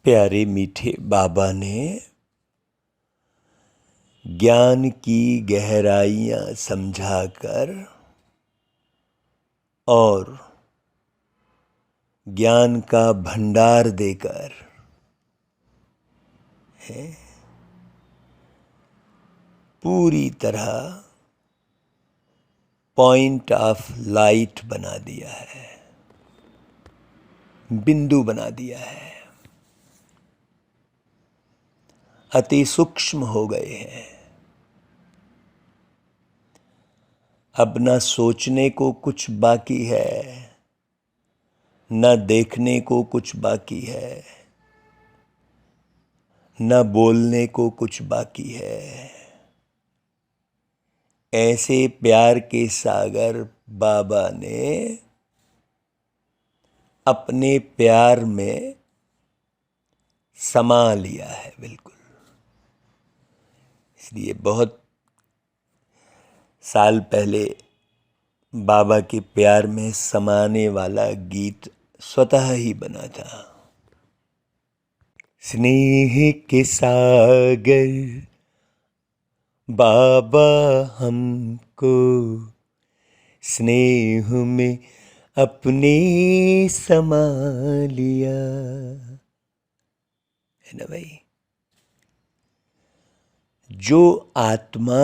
प्यारे मीठे बाबा ने ज्ञान की गहराइयाँ समझाकर और ज्ञान का भंडार देकर पूरी तरह पॉइंट ऑफ लाइट बना दिया है, बिंदु बना दिया है, अति सूक्ष्म हो गए हैं। अब न सोचने को कुछ बाकी है, न देखने को कुछ बाकी है, न बोलने को कुछ बाकी है। ऐसे प्यार के सागर बाबा ने अपने प्यार में समा लिया है बिल्कुल। इसलिए बहुत साल पहले बाबा के प्यार में समाने वाला गीत स्वतः ही बना था। स्नेह के सागर बाबा हमको स्नेह में अपने समा लिया, है ना भाई। जो आत्मा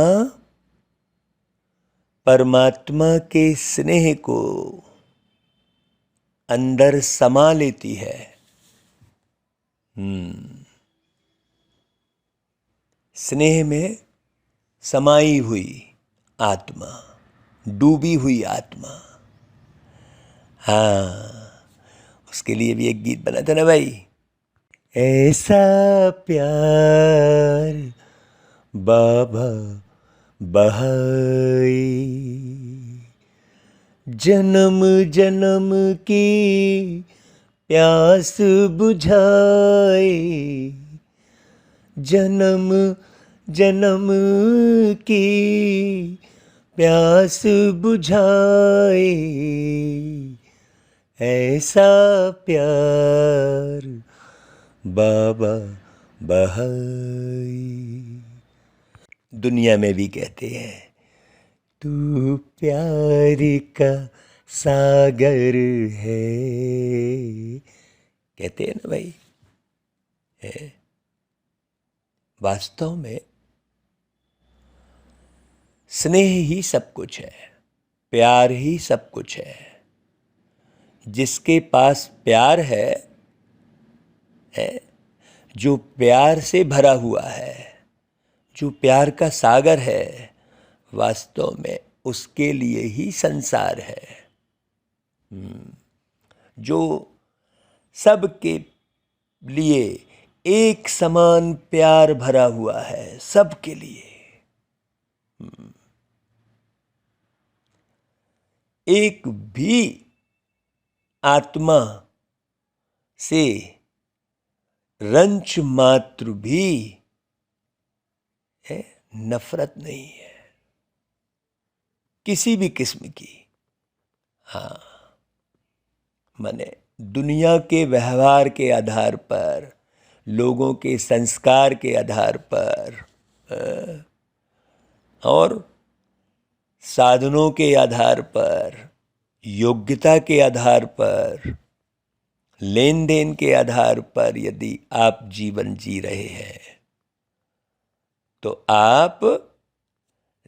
परमात्मा के स्नेह को अंदर समा लेती है, स्नेह में समाई हुई आत्मा, डूबी हुई आत्मा, हाँ, उसके लिए भी एक गीत बना था ना भाई। ऐसा प्यार बाबा बहाए जन्म जन्म की प्यास बुझाए, जन्म जन्म की प्यास बुझाए, ऐसा प्यार बाबा बहाए। दुनिया में भी कहते हैं तू प्यार का सागर है, कहते हैं ना भाई। है वास्तव में स्नेह ही सब कुछ है, प्यार ही सब कुछ है। जिसके पास प्यार है, जो प्यार से भरा हुआ है, जो प्यार का सागर है, वास्तव में उसके लिए ही संसार है। जो सबके लिए एक समान प्यार भरा हुआ है, सबके लिए। एक भी आत्मा से रंच मात्र भी नफरत नहीं है, किसी भी किस्म की। हाँ, माने दुनिया के व्यवहार के आधार पर, लोगों के संस्कार के आधार पर और साधनों के आधार पर, योग्यता के आधार पर, लेन देन के आधार पर यदि आप जीवन जी रहे हैं तो आप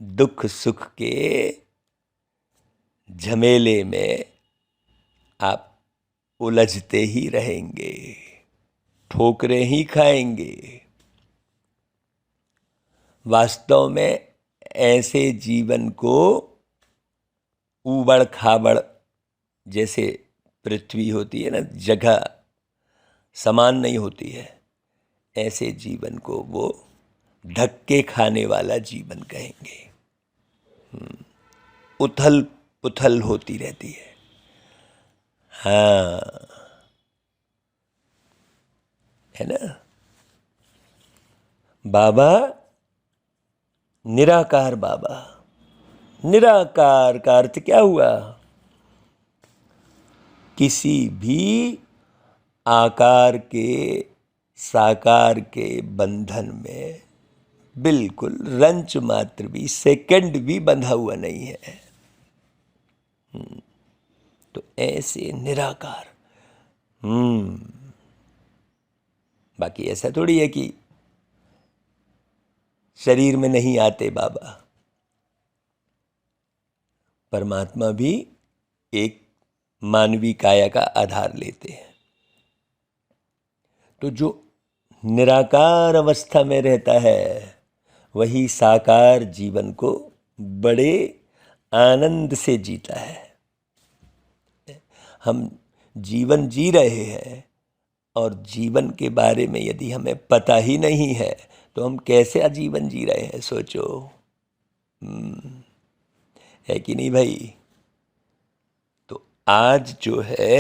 दुख सुख के झमेले में आप उलझते ही रहेंगे, ठोकरें ही खाएंगे। वास्तव में ऐसे जीवन को ऊबड़ खाबड़, जैसे पृथ्वी होती है ना, जगह समान नहीं होती है, ऐसे जीवन को वो धक्के खाने वाला जीवन कहेंगे। उथल पुथल होती रहती है। हाँ, है ना। बाबा निराकार, बाबा निराकार का अर्थ क्या हुआ? किसी भी आकार के साकार के बंधन में बिल्कुल रंच मात्र भी, सेकंड भी बंधा हुआ नहीं है। तो ऐसे निराकार। बाकी ऐसा थोड़ी है कि शरीर में नहीं आते बाबा। परमात्मा भी एक मानवी काया का आधार लेते हैं। तो जो निराकार अवस्था में रहता है वही साकार जीवन को बड़े आनंद से जीता है। हम जीवन जी रहे हैं और जीवन के बारे में यदि हमें पता ही नहीं है तो हम कैसे आजीवन जी रहे हैं, सोचो। है कि नहीं भाई? तो आज जो है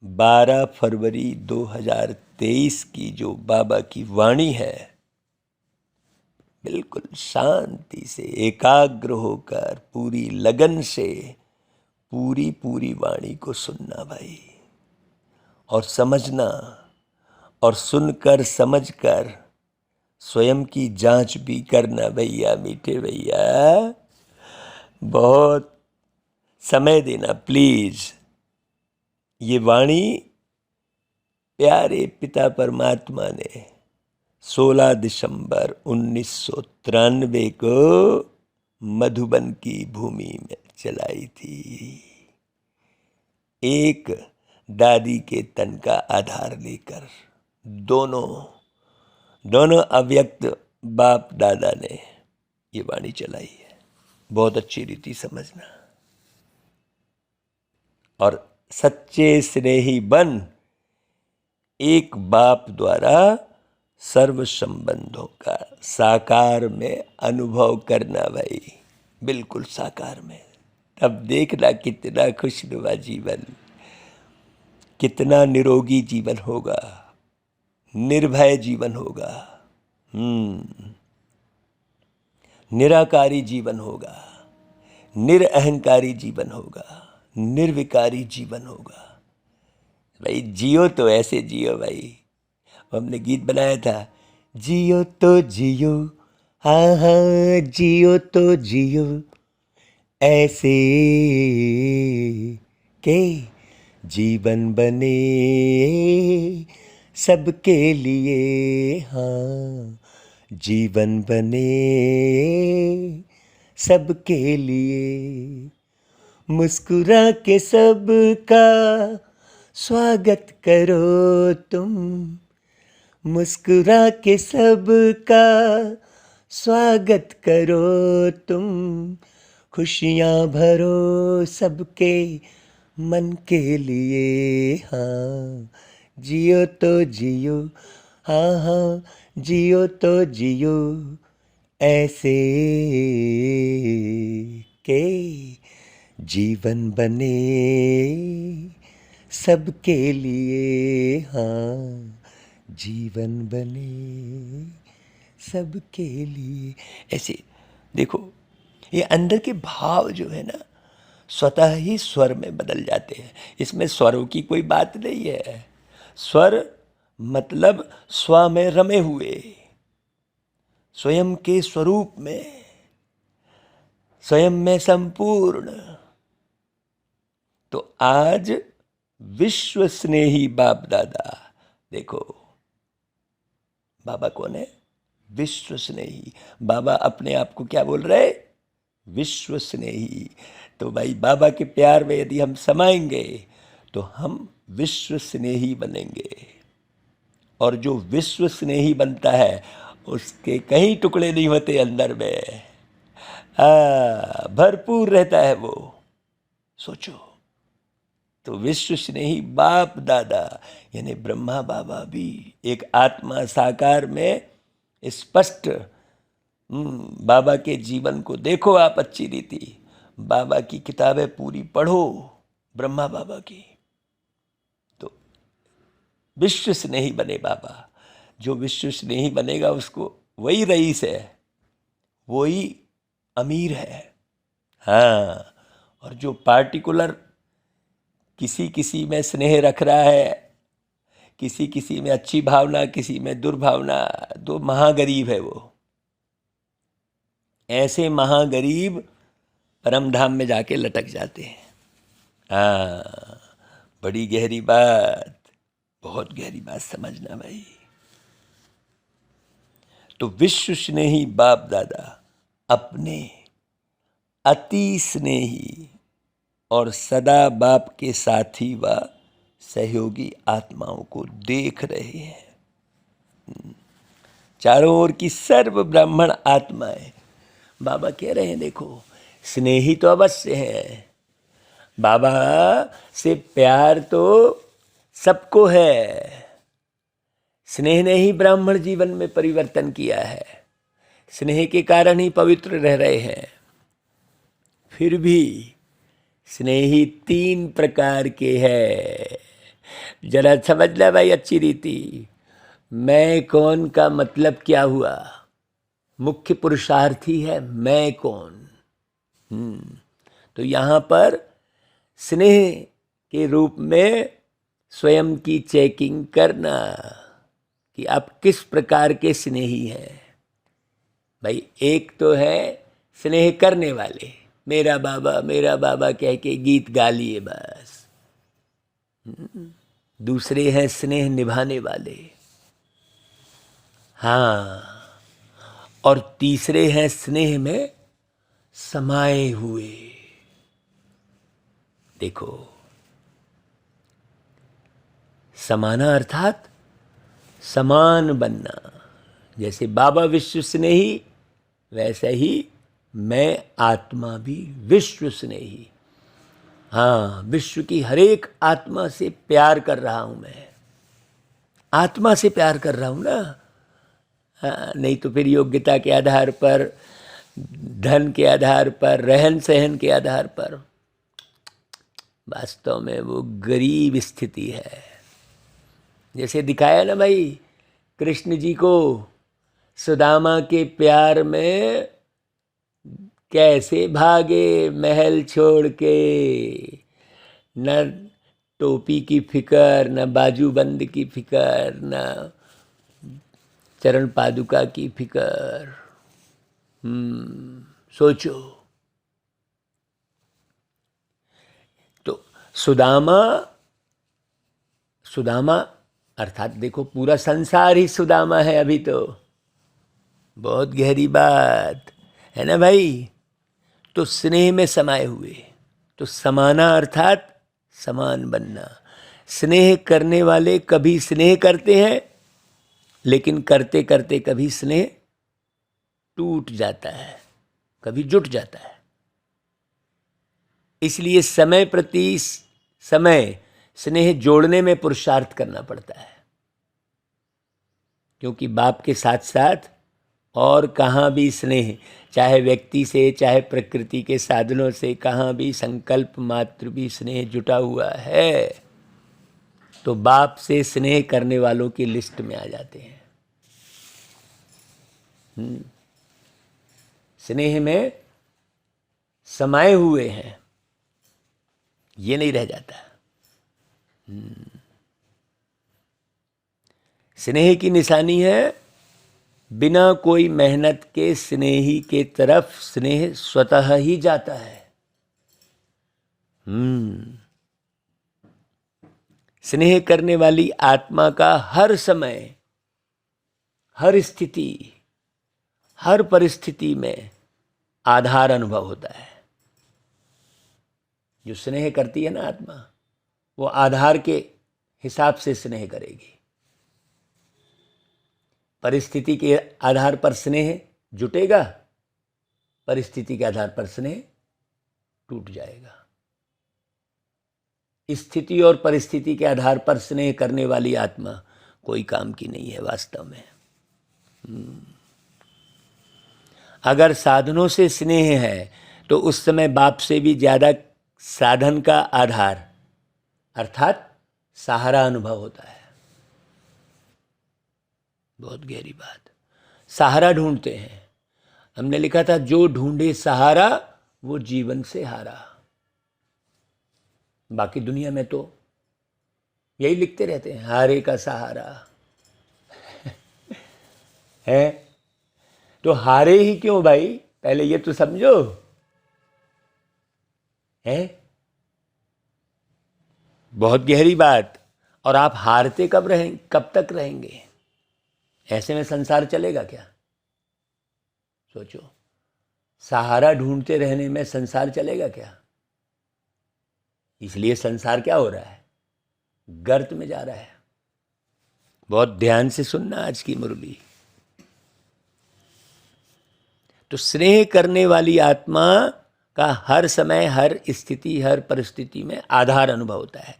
12 फरवरी 2023 की जो बाबा की वाणी है, बिल्कुल शांति से एकाग्र होकर पूरी लगन से पूरी वाणी को सुनना भाई, और समझना, और सुनकर समझकर स्वयं की जांच भी करना भैया, मीठे भैया। बहुत समय देना प्लीज। ये वाणी प्यारे पिता परमात्मा ने 16 दिसंबर 1993 को मधुबन की भूमि में चलाई थी, एक दादी के तन का आधार लेकर। दोनों अव्यक्त बाप दादा ने ये वाणी चलाई है। बहुत अच्छी रीति समझना। और सच्चे स्नेही बन एक बाप द्वारा सर्व संबंधों का साकार में अनुभव करना भाई, बिल्कुल साकार में। तब देखना कितना खुशनुमा जीवन, कितना निरोगी जीवन होगा, निर्भय जीवन होगा, निराकारी जीवन होगा, निरअहंकारी जीवन होगा, निर्विकारी जीवन होगा। भाई जियो तो ऐसे जियो भाई। हमने गीत बनाया था, जियो तो जियो, हाँ हाँ जियो तो जियो ऐसे के जीवन बने सबके लिए, हाँ जीवन बने सबके लिए। मुस्कुरा के सबका स्वागत करो तुम, मुस्कुरा के सबका स्वागत करो तुम, खुशियाँ भरो सबके मन के लिए, हाँ जियो तो जियो, हाँ हाँ जियो तो जियो ऐसे के जीवन बने सबके लिए, हाँ जीवन बने सबके लिए। ऐसे देखो, ये अंदर के भाव जो है ना स्वतः ही स्वर में बदल जाते हैं। इसमें स्वरों की कोई बात नहीं है। स्वर मतलब स्व में रमे हुए, स्वयं के स्वरूप में, स्वयं में संपूर्ण। तो आज विश्व स्नेही बाप दादा, देखो बाबा कौन है? विश्व स्नेही। बाबा अपने आप को क्या बोल रहे? विश्व स्नेही। तो भाई बाबा के प्यार में यदि हम समाएंगे तो हम विश्व स्नेही बनेंगे। और जो विश्व स्नेही बनता है उसके कहीं टुकड़े नहीं होते अंदर में, भरपूर रहता है वो। सोचो, तो विश्व स्नेही बाप दादा यानी ब्रह्मा बाबा भी एक आत्मा साकार में स्पष्ट। बाबा के जीवन को देखो आप अच्छी रीति, बाबा की किताबें पूरी पढ़ो ब्रह्मा बाबा की, तो विश्व स्नेही बने बाबा। जो विश्व स्नेही बनेगा उसको वही रईस है, वही अमीर है। हाँ, और जो पार्टिकुलर किसी में स्नेह रख रहा है, किसी किसी में अच्छी भावना, किसी में दुर्भावना, तो महागरीब है वो। ऐसे महागरीब परम धाम में जाके लटक जाते हैं। हाँ, बड़ी गहरी बात, बहुत गहरी बात समझना भाई। तो विश्व स्नेही बाप दादा अपने अति स्नेही और सदा बाप के साथी व सहयोगी आत्माओं को देख रहे हैं। चारों ओर की सर्व ब्राह्मण आत्माएं, बाबा कह रहे हैं देखो, स्नेही तो अवश्य है, बाबा से प्यार तो सबको है। स्नेह ने ही ब्राह्मण जीवन में परिवर्तन किया है, स्नेह के कारण ही पवित्र रह रहे हैं। फिर भी स्नेही 3 प्रकार के है। जरा समझना भाई अच्छी रीति। मैं कौन का मतलब क्या हुआ? मुख्य पुरुषार्थ ही है मैं कौन। तो यहाँ पर स्नेह के रूप में स्वयं की चेकिंग करना कि आप किस प्रकार के स्नेही हैं। भाई एक तो है स्नेह करने वाले, मेरा बाबा कह के गीत गा लिए बस। दूसरे हैं स्नेह निभाने वाले, हाँ, और तीसरे हैं स्नेह में समाये हुए। देखो, समाना अर्थात समान बनना। जैसे बाबा विश्व स्नेही, वैसे ही मैं आत्मा भी विश्व स्नेही। हाँ, विश्व की हर एक आत्मा से प्यार कर रहा हूं मैं, आत्मा से प्यार कर रहा हूं ना। हाँ, नहीं तो फिर योग्यता के आधार पर, धन के आधार पर, रहन सहन के आधार पर, वास्तव में वो गरीब स्थिति है। जैसे दिखाया ना भाई कृष्ण जी को सुदामा के प्यार में कैसे भागे महल छोड़ के, न टोपी की फिकर, न बाजूबंद की फिकर, न चरण पादुका की फिकर। सोचो, तो सुदामा अर्थात देखो पूरा संसार ही सुदामा है अभी तो। बहुत गहरी बात है ना भाई। तो स्नेह में समाये हुए, तो समाना अर्थात समान बनना। स्नेह करने वाले कभी स्नेह करते हैं, लेकिन करते करते कभी स्नेह टूट जाता है, कभी जुट जाता है। इसलिए समय प्रति समय स्नेह जोड़ने में पुरुषार्थ करना पड़ता है, क्योंकि बाप के साथ साथ और कहाँ भी स्नेह, चाहे व्यक्ति से, चाहे प्रकृति के साधनों से, कहाँ भी संकल्प मात्र भी स्नेह जुटा हुआ है तो बाप से स्नेह करने वालों की लिस्ट में आ जाते हैं। स्नेह में समाये हुए हैं, ये नहीं रह जाता। स्नेह की निशानी है बिना कोई मेहनत के स्नेही के तरफ स्नेह स्वतः ही जाता है। स्नेह करने वाली आत्मा का हर समय, हर स्थिति, हर परिस्थिति में आधार अनुभव होता है। जो स्नेह करती है ना आत्मा, वो आधार के हिसाब से स्नेह करेगी। परिस्थिति के आधार पर स्नेह जुटेगा, परिस्थिति के आधार पर स्नेह टूट जाएगा। स्थिति और परिस्थिति के आधार पर स्नेह करने वाली आत्मा कोई काम की नहीं है वास्तव में। अगर साधनों से स्नेह है तो उस समय बाप से भी ज्यादा साधन का आधार अर्थात सहारा अनुभव होता है। बहुत गहरी बात। सहारा ढूंढते हैं। हमने लिखा था जो ढूंढे सहारा वो जीवन से हारा। बाकी दुनिया में तो यही लिखते रहते हैं, हारे का सहारा है। तो हारे ही क्यों भाई, पहले ये तो समझो है। बहुत गहरी बात। और आप हारते कब रहेंगे, कब तक रहेंगे? ऐसे में संसार चलेगा क्या? सोचो, सहारा ढूंढते रहने में संसार चलेगा क्या? इसलिए संसार क्या हो रहा है, गर्त में जा रहा है। बहुत ध्यान से सुनना आज की मुरली। तो स्नेह करने वाली आत्मा का हर समय, हर स्थिति, हर परिस्थिति में आधार अनुभव होता है।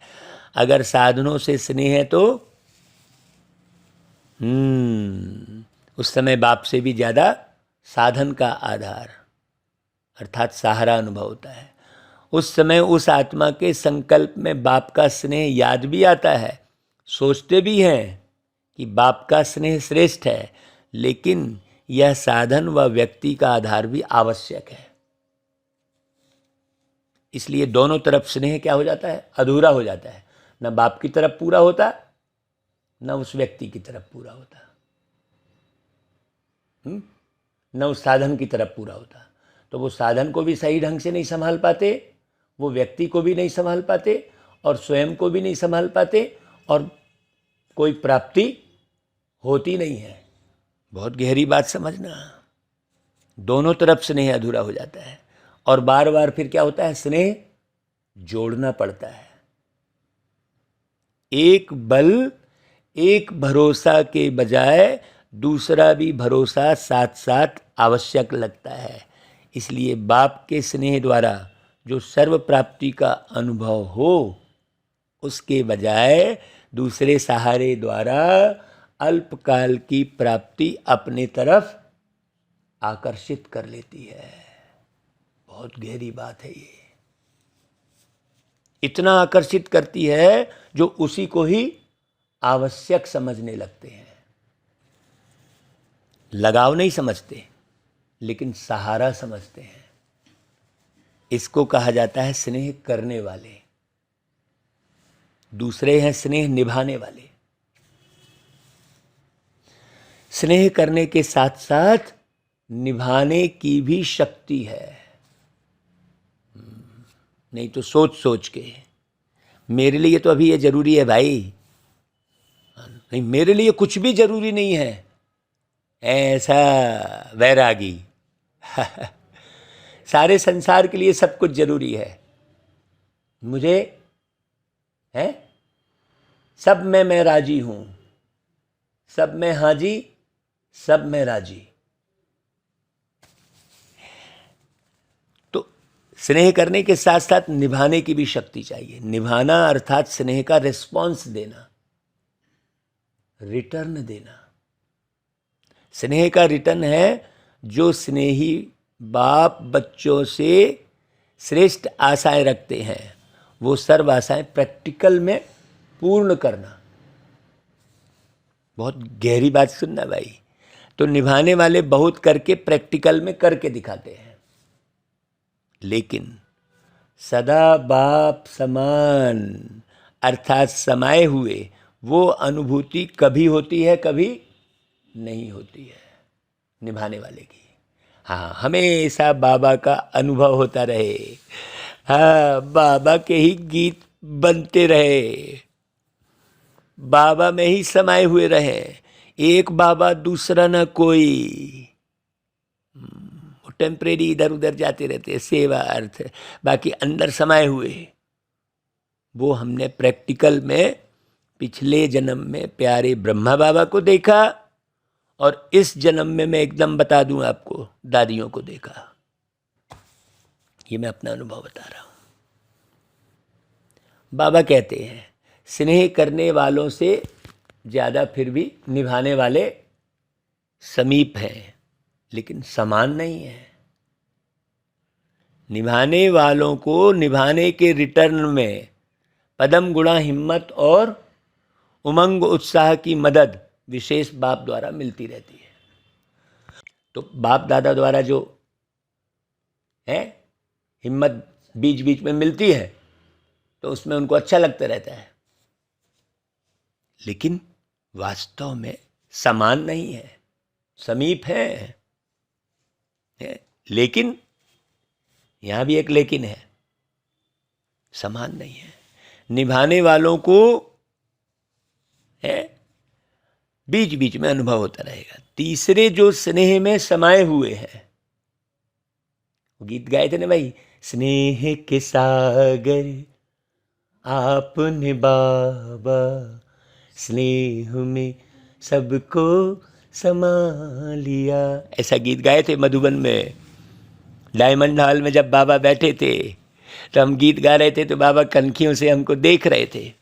अगर साधनों से स्नेह है तो उस समय बाप से भी ज़्यादा साधन का आधार अर्थात सहारा अनुभव होता है। उस समय उस आत्मा के संकल्प में बाप का स्नेह याद भी आता है, सोचते भी हैं कि बाप का स्नेह श्रेष्ठ है, लेकिन यह साधन व व्यक्ति का आधार भी आवश्यक है। इसलिए दोनों तरफ स्नेह क्या हो जाता है, अधूरा हो जाता है। न बाप की तरफ पूरा होता, न उस व्यक्ति की तरफ पूरा होता, न उस साधन की तरफ पूरा होता। तो वो साधन को भी सही ढंग से नहीं संभाल पाते, वो व्यक्ति को भी नहीं संभाल पाते, और स्वयं को भी नहीं संभाल पाते, और कोई प्राप्ति होती नहीं है। बहुत गहरी बात समझना। दोनों तरफ स्नेह अधूरा हो जाता है, और बार बार फिर क्या होता है, स्नेह जोड़ना पड़ता है। एक बल, एक भरोसा के बजाय दूसरा भी भरोसा साथ साथ आवश्यक लगता है। इसलिए बाप के स्नेह द्वारा जो सर्व प्राप्ति का अनुभव हो, उसके बजाय दूसरे सहारे द्वारा अल्पकाल की प्राप्ति अपने तरफ आकर्षित कर लेती है। बहुत गहरी बात है ये। इतना आकर्षित करती है जो उसी को ही आवश्यक समझने लगते हैं। लगाव नहीं समझते, लेकिन सहारा समझते हैं। इसको कहा जाता है स्नेह करने वाले। दूसरे हैं स्नेह निभाने वाले। स्नेह करने के साथ साथ निभाने की भी शक्ति है। नहीं तो सोच सोच के, मेरे लिए तो अभी ये जरूरी है भाई, नहीं मेरे लिए कुछ भी जरूरी नहीं है, ऐसा वैरागी सारे संसार के लिए सब कुछ जरूरी है, मुझे है सब में मैं राजी हूं, सब में हाजी, सब में राजी। तो स्नेह करने के साथ साथ निभाने की भी शक्ति चाहिए। निभाना अर्थात स्नेह का रिस्पॉन्स देना, रिटर्न देना। स्नेह का रिटर्न है जो स्नेही बाप बच्चों से श्रेष्ठ आशाएं रखते हैं, वो सर्व आशाएं प्रैक्टिकल में पूर्ण करना। बहुत गहरी बात सुनना भाई। तो निभाने वाले बहुत करके प्रैक्टिकल में करके दिखाते हैं, लेकिन सदा बाप समान अर्थात समाये हुए वो अनुभूति कभी होती है, कभी नहीं होती है निभाने वाले की। हाँ, हमेशा बाबा का अनुभव होता रहे, हाँ बाबा के ही गीत बनते रहे, बाबा में ही समाये हुए रहे, एक बाबा दूसरा ना कोई। टेम्परेरी इधर उधर जाते रहते, सेवा अर्थ, बाकी अंदर समाये हुए। वो हमने प्रैक्टिकल में पिछले जन्म में प्यारे ब्रह्मा बाबा को देखा, और इस जन्म में मैं एकदम बता दूं आपको, दादियों को देखा। ये मैं अपना अनुभव बता रहा हूं। बाबा कहते हैं स्नेह करने वालों से ज़्यादा फिर भी निभाने वाले समीप हैं, लेकिन समान नहीं है। निभाने वालों को निभाने के रिटर्न में पदम गुणा हिम्मत और उमंग उत्साह की मदद विशेष बाप द्वारा मिलती रहती है। तो बाप दादा द्वारा जो है हिम्मत बीच बीच में मिलती है, तो उसमें उनको अच्छा लगता रहता है। लेकिन वास्तव में समान नहीं है, समीप है। लेकिन यहां भी एक लेकिन है, समान नहीं है। निभाने वालों को है बीच बीच में अनुभव होता रहेगा। तीसरे जो स्नेह में समाये हुए हैं, गीत गाए थे ना भाई, स्नेह के सागर आपने बाबा, स्नेह में सबको समा लिया, ऐसा गीत गाए थे मधुबन में। डायमंड हॉल में जब बाबा बैठे थे तो हम गीत गा रहे थे, तो बाबा कनखियों से हमको देख रहे थे।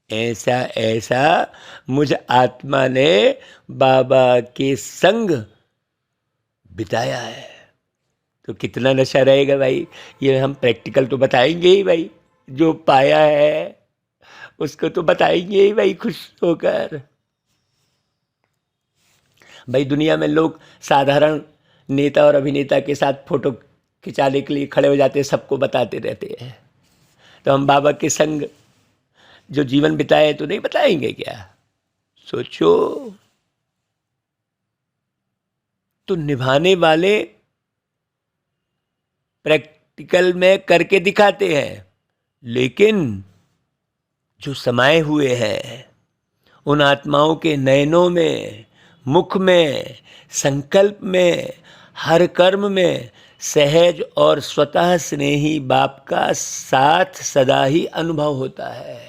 ऐसा ऐसा मुझ आत्मा ने बाबा के संग बिताया है, तो कितना नशा रहेगा भाई। ये हम प्रैक्टिकल तो बताएंगे ही भाई, जो पाया है उसको तो बताएंगे ही भाई, खुश होकर। भाई दुनिया में लोग साधारण नेता और अभिनेता के साथ फोटो खिंचाने के लिए खड़े हो जाते हैं, सबको बताते रहते हैं। तो हम बाबा के संग जो जीवन बिताए तो नहीं बताएंगे क्या? सोचो। तो निभाने वाले प्रैक्टिकल में करके दिखाते हैं, लेकिन जो समाये हुए हैं उन आत्माओं के नयनों में, मुख में, संकल्प में, हर कर्म में सहज और स्वतः स्नेही बाप का साथ सदा ही अनुभव होता है।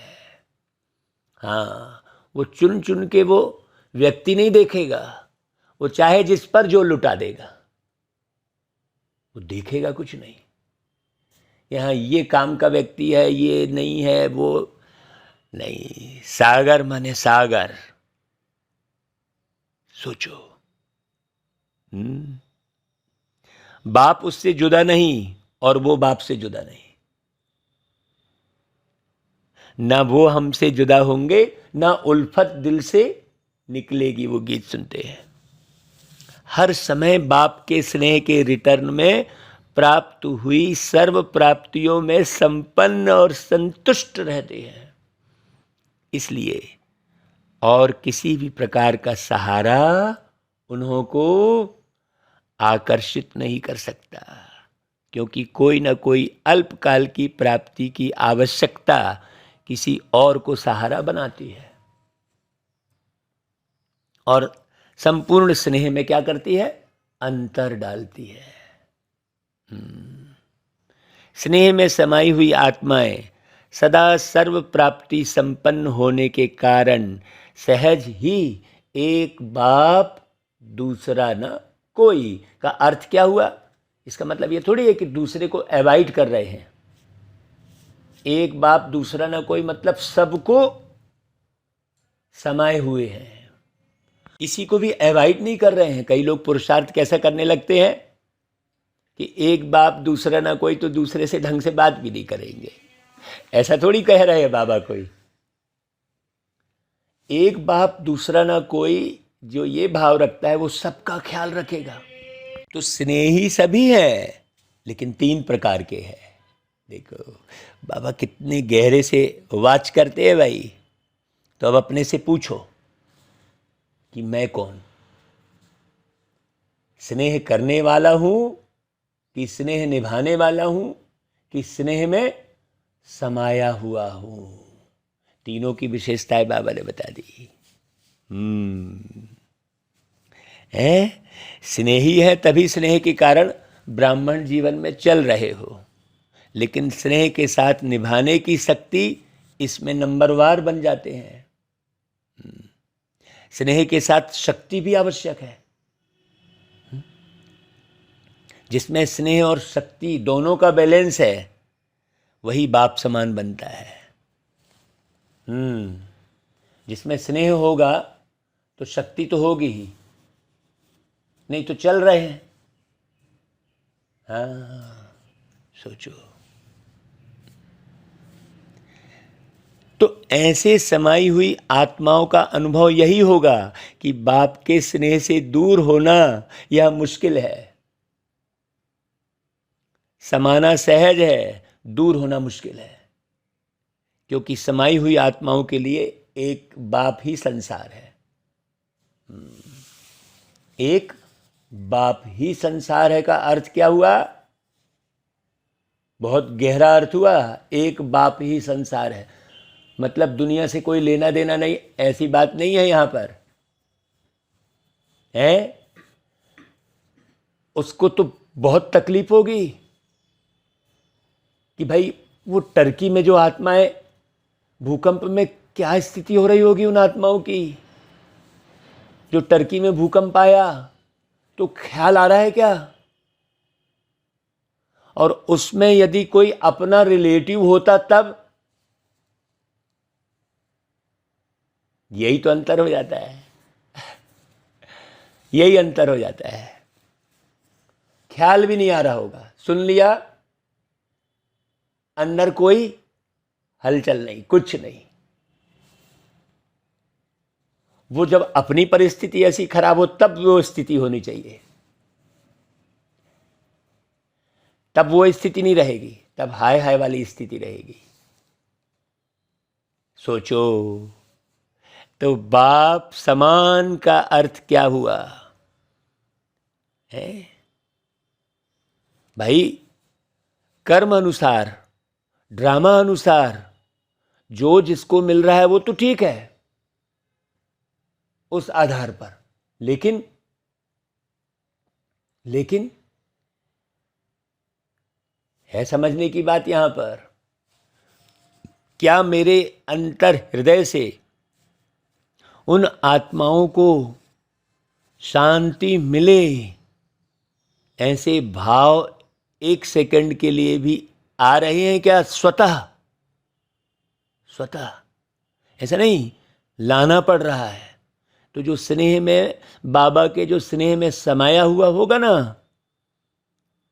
हाँ, वो चुन चुन के वो व्यक्ति नहीं देखेगा, वो चाहे जिस पर जो लुटा देगा, वो देखेगा कुछ नहीं। यहाँ ये काम का व्यक्ति है, ये नहीं है, वो नहीं। सागर माने सागर। सोचो। बाप उससे जुदा नहीं और वो बाप से जुदा नहीं, ना वो हमसे जुदा होंगे, ना उल्फत दिल से निकलेगी। वो गीत सुनते हैं, हर समय बाप के स्नेह के रिटर्न में प्राप्त हुई सर्व प्राप्तियों में संपन्न और संतुष्ट रहते हैं। इसलिए और किसी भी प्रकार का सहारा उन्हों को आकर्षित नहीं कर सकता, क्योंकि कोई ना कोई अल्पकाल की प्राप्ति की आवश्यकता किसी और को सहारा बनाती है, और संपूर्ण स्नेह में क्या करती है? अंतर डालती है। स्नेह में समाई हुई आत्माएं सदा सर्व प्राप्ति संपन्न होने के कारण सहज ही एक बाप दूसरा न कोई का अर्थ क्या हुआ? इसका मतलब ये थोड़ी है कि दूसरे को अवॉइड कर रहे हैं। एक बाप दूसरा न कोई मतलब सबको समाये हुए हैं, किसी को भी अवॉइड नहीं कर रहे हैं। कई लोग पुरुषार्थ कैसा करने लगते हैं कि एक बाप दूसरा ना कोई, तो दूसरे से ढंग से बात भी नहीं करेंगे। ऐसा थोड़ी कह रहे हैं बाबा कोई। एक बाप दूसरा ना कोई जो ये भाव रखता है वो सबका ख्याल रखेगा। तो स्नेही सभी है, लेकिन 3 प्रकार के हैं। देखो बाबा कितने गहरे से वाच करते हैं भाई। तो अब अपने से पूछो कि मैं कौन? स्नेह करने वाला हूं कि स्नेह निभाने वाला हूं कि स्नेह में समाया हुआ हूं? तीनों की विशेषताएं बाबा ने बता दी। है स्नेही है तभी स्नेह के कारण ब्राह्मण जीवन में चल रहे हो, लेकिन स्नेह के साथ निभाने की शक्ति इसमें नंबरवार बन जाते हैं। स्नेह के साथ शक्ति भी आवश्यक है। जिसमें स्नेह और शक्ति दोनों का बैलेंस है, वही बाप समान बनता है। जिसमें स्नेह होगा तो शक्ति तो होगी ही, नहीं तो चल रहे हैं। हाँ सोचो। तो ऐसे समाई हुई आत्माओं का अनुभव यही होगा कि बाप के स्नेह से दूर होना यह मुश्किल है। समाना सहज है, दूर होना मुश्किल है, क्योंकि समाई हुई आत्माओं के लिए एक बाप ही संसार है। एक बाप ही संसार है का अर्थ क्या हुआ? बहुत गहरा अर्थ हुआ। एक बाप ही संसार है मतलब दुनिया से कोई लेना देना नहीं, ऐसी बात नहीं है यहां पर है। उसको तो बहुत तकलीफ होगी कि भाई वो टर्की में जो आत्माएं, भूकंप में क्या स्थिति हो रही होगी उन आत्माओं की। जो टर्की में भूकंप आया तो ख्याल आ रहा है क्या? और उसमें यदि कोई अपना रिलेटिव होता तब, यही तो अंतर हो जाता है। यही अंतर हो जाता है। ख्याल भी नहीं आ रहा होगा, सुन लिया, अंदर कोई हलचल नहीं, कुछ नहीं। वो जब अपनी परिस्थिति ऐसी खराब हो तब वो स्थिति होनी चाहिए, तब वो स्थिति नहीं रहेगी, तब हाय हाय वाली स्थिति रहेगी। सोचो तो बाप समान का अर्थ क्या हुआ है भाई? कर्म अनुसार, ड्रामा अनुसार जो जिसको मिल रहा है वो तो ठीक है उस आधार पर, लेकिन है समझने की बात यहां पर, क्या मेरे अंतर हृदय से उन आत्माओं को शांति मिले, ऐसे भाव एक सेकंड के लिए भी आ रहे हैं क्या? स्वतः ऐसा नहीं लाना पड़ रहा है। तो जो स्नेह में, बाबा के जो स्नेह में समाया हुआ होगा ना,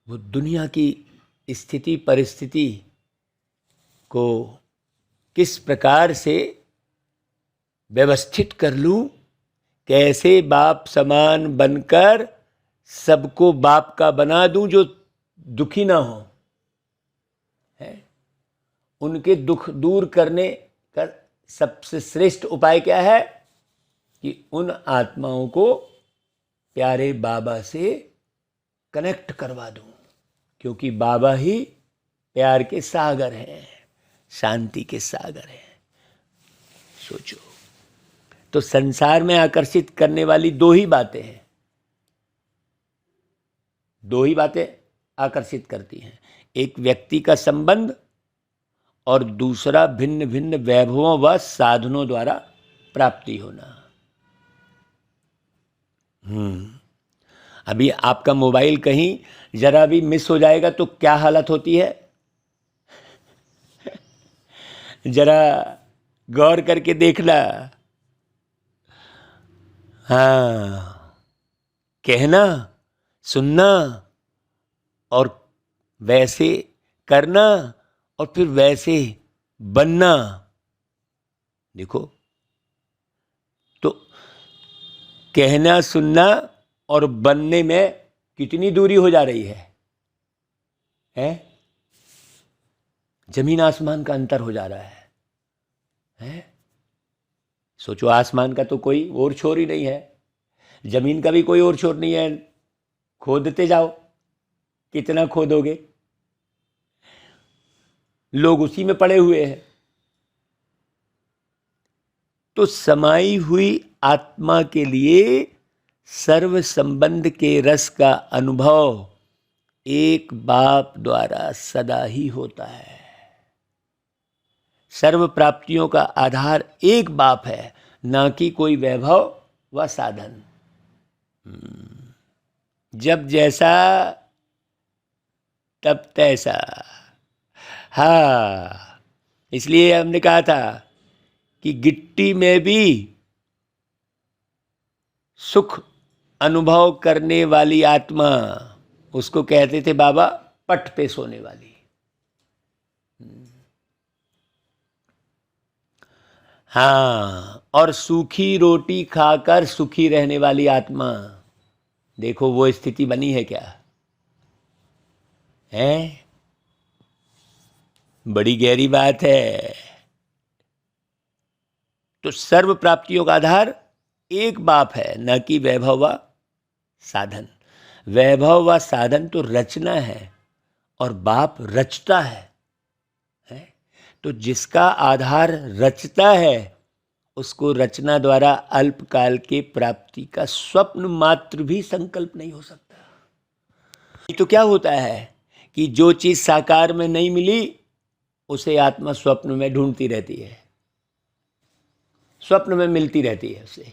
वो दुनिया की स्थिति परिस्थिति को किस प्रकार से व्यवस्थित कर लूं, कैसे बाप समान बनकर सबको बाप का बना दूं जो दुखी ना हो, है? उनके दुख दूर करने का सबसे श्रेष्ठ उपाय क्या है कि उन आत्माओं को प्यारे बाबा से कनेक्ट करवा दूं, क्योंकि बाबा ही प्यार के सागर हैं, शांति के सागर हैं। सोचो तो संसार में आकर्षित करने वाली दो ही बातें हैं, दो ही बातें आकर्षित करती हैं, एक व्यक्ति का संबंध और दूसरा भिन्न भिन्न वैभवों व साधनों द्वारा प्राप्ति होना। अभी आपका मोबाइल कहीं जरा भी मिस हो जाएगा तो क्या हालत होती है? जरा गौर करके देखना। हाँ, कहना, सुनना और वैसे करना और फिर वैसे बनना। देखो तो कहना, सुनना और बनने में कितनी दूरी हो जा रही है? जमीन आसमान का अंतर हो जा रहा है? सोचो, आसमान का तो कोई और छोर ही नहीं है, जमीन का भी कोई और छोर नहीं है। खोदते जाओ, कितना खोदोगे? लोग उसी में पड़े हुए हैं। तो समाई हुई आत्मा के लिए सर्व संबंध के रस का अनुभव एक बाप द्वारा सदा ही होता है। सर्व प्राप्तियों का आधार एक बाप है, ना कि कोई वैभव व साधन। जब जैसा तब तैसा। हाँ, इसलिए हमने कहा था कि गिट्टी में भी सुख अनुभव करने वाली आत्मा, उसको कहते थे बाबा पट पे सोने वाली। हाँ, और सूखी रोटी खाकर सुखी रहने वाली आत्मा, देखो वो स्थिति बनी है क्या? है बड़ी गहरी बात है। तो सर्व प्राप्तियों का आधार एक बाप है, न कि वैभव व साधन। वैभव व साधन तो रचना है और बाप रचता है? तो जिसका आधार रचता है उसको रचना द्वारा अल्पकाल के प्राप्ति का स्वप्न मात्र भी संकल्प नहीं हो सकता। तो क्या होता है कि जो चीज साकार में नहीं मिली उसे आत्मा स्वप्न में ढूंढती रहती है, स्वप्न में मिलती रहती है उसे।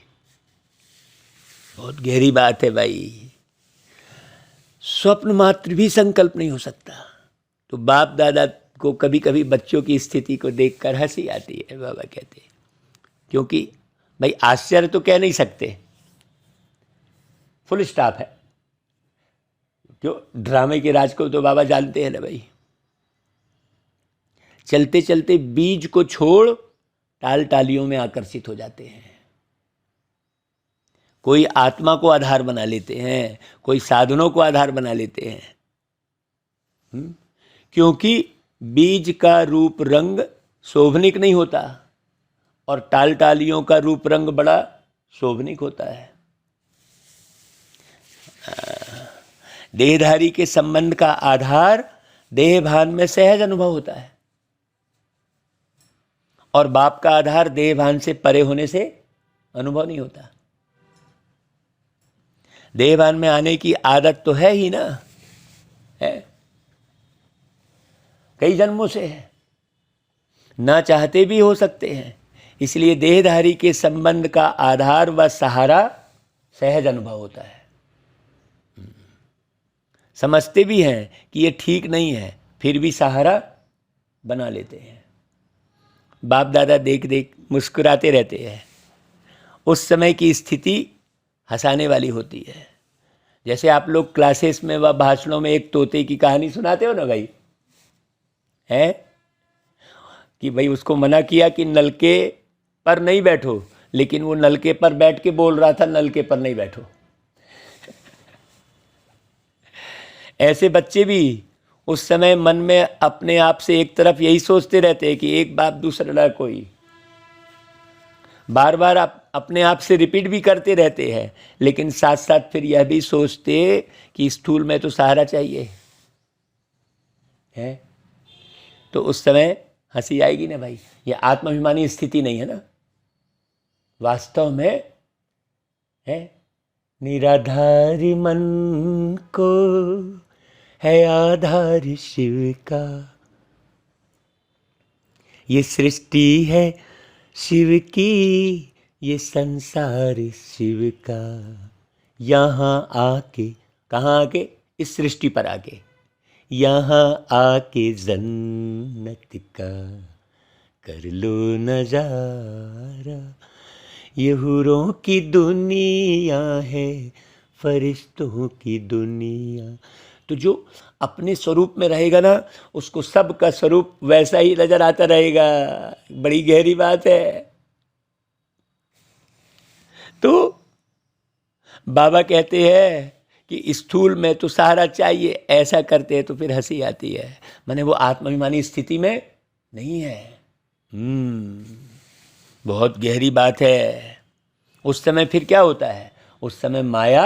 बहुत गहरी बात है भाई, स्वप्न मात्र भी संकल्प नहीं हो सकता। तो बाप दादा को कभी कभी बच्चों की स्थिति को देखकर हंसी आती है, बाबा कहते हैं, क्योंकि भाई आश्चर्य तो कह नहीं सकते, फुल स्टॉप है। क्यों, ड्रामे के राज को तो बाबा जानते हैं ना भाई। चलते चलते बीज को छोड़ टाल टालियों में आकर्षित हो जाते हैं। कोई आत्मा को आधार बना लेते हैं, कोई साधनों को आधार बना लेते हैं, क्योंकि बीज का रूप रंग शोभनिक नहीं होता और टाल टालियों का रूप रंग बड़ा शोभनिक होता है। देहधारी के संबंध का आधार देह भान में सहज अनुभव होता है और बाप का आधार देह भान से परे होने से अनुभव नहीं होता। देह भान में आने की आदत तो है ही ना, है, कई जन्मों से है, ना चाहते भी हो सकते हैं। इसलिए देहधारी के संबंध का आधार व सहारा सहज अनुभव होता है। समझते भी हैं कि ये ठीक नहीं है, फिर भी सहारा बना लेते हैं। बाप दादा देख देख मुस्कुराते रहते हैं। उस समय की स्थिति हंसाने वाली होती है। जैसे आप लोग क्लासेस में व भाषणों में एक तोते की कहानी सुनाते हो ना भाई, है कि भाई उसको मना किया कि नलके पर नहीं बैठो, लेकिन वो नलके पर बैठ के बोल रहा था नलके पर नहीं बैठो। ऐसे बच्चे भी उस समय मन में अपने आप से एक तरफ यही सोचते रहते हैं कि एक बाप दूसरा कोई, बार बार आप अपने आप से रिपीट भी करते रहते हैं, लेकिन साथ साथ फिर यह भी सोचते कि स्थूल में तो सहारा चाहिए है। तो उस समय हंसी आएगी ना भाई। ये आत्माभिमानी स्थिति नहीं है ना, वास्तव में है निराधारी मन को है आधार शिव का। ये सृष्टि है शिव की, ये संसार शिव का। यहाँ आके, कहाँ आके, इस सृष्टि पर आके, यहाँ आके जन्नत का कर लो नजारा। ये हुरों की दुनिया है, फरिश्तों की दुनिया। तो जो अपने स्वरूप में रहेगा ना, उसको सबका स्वरूप वैसा ही नजर आता रहेगा। बड़ी गहरी बात है। तो बाबा कहते हैं कि स्थूल में तो सहारा चाहिए, ऐसा करते हैं तो फिर हंसी आती है। माने वो आत्माभिमानी स्थिति में नहीं है। बहुत गहरी बात है। उस समय फिर क्या होता है, उस समय माया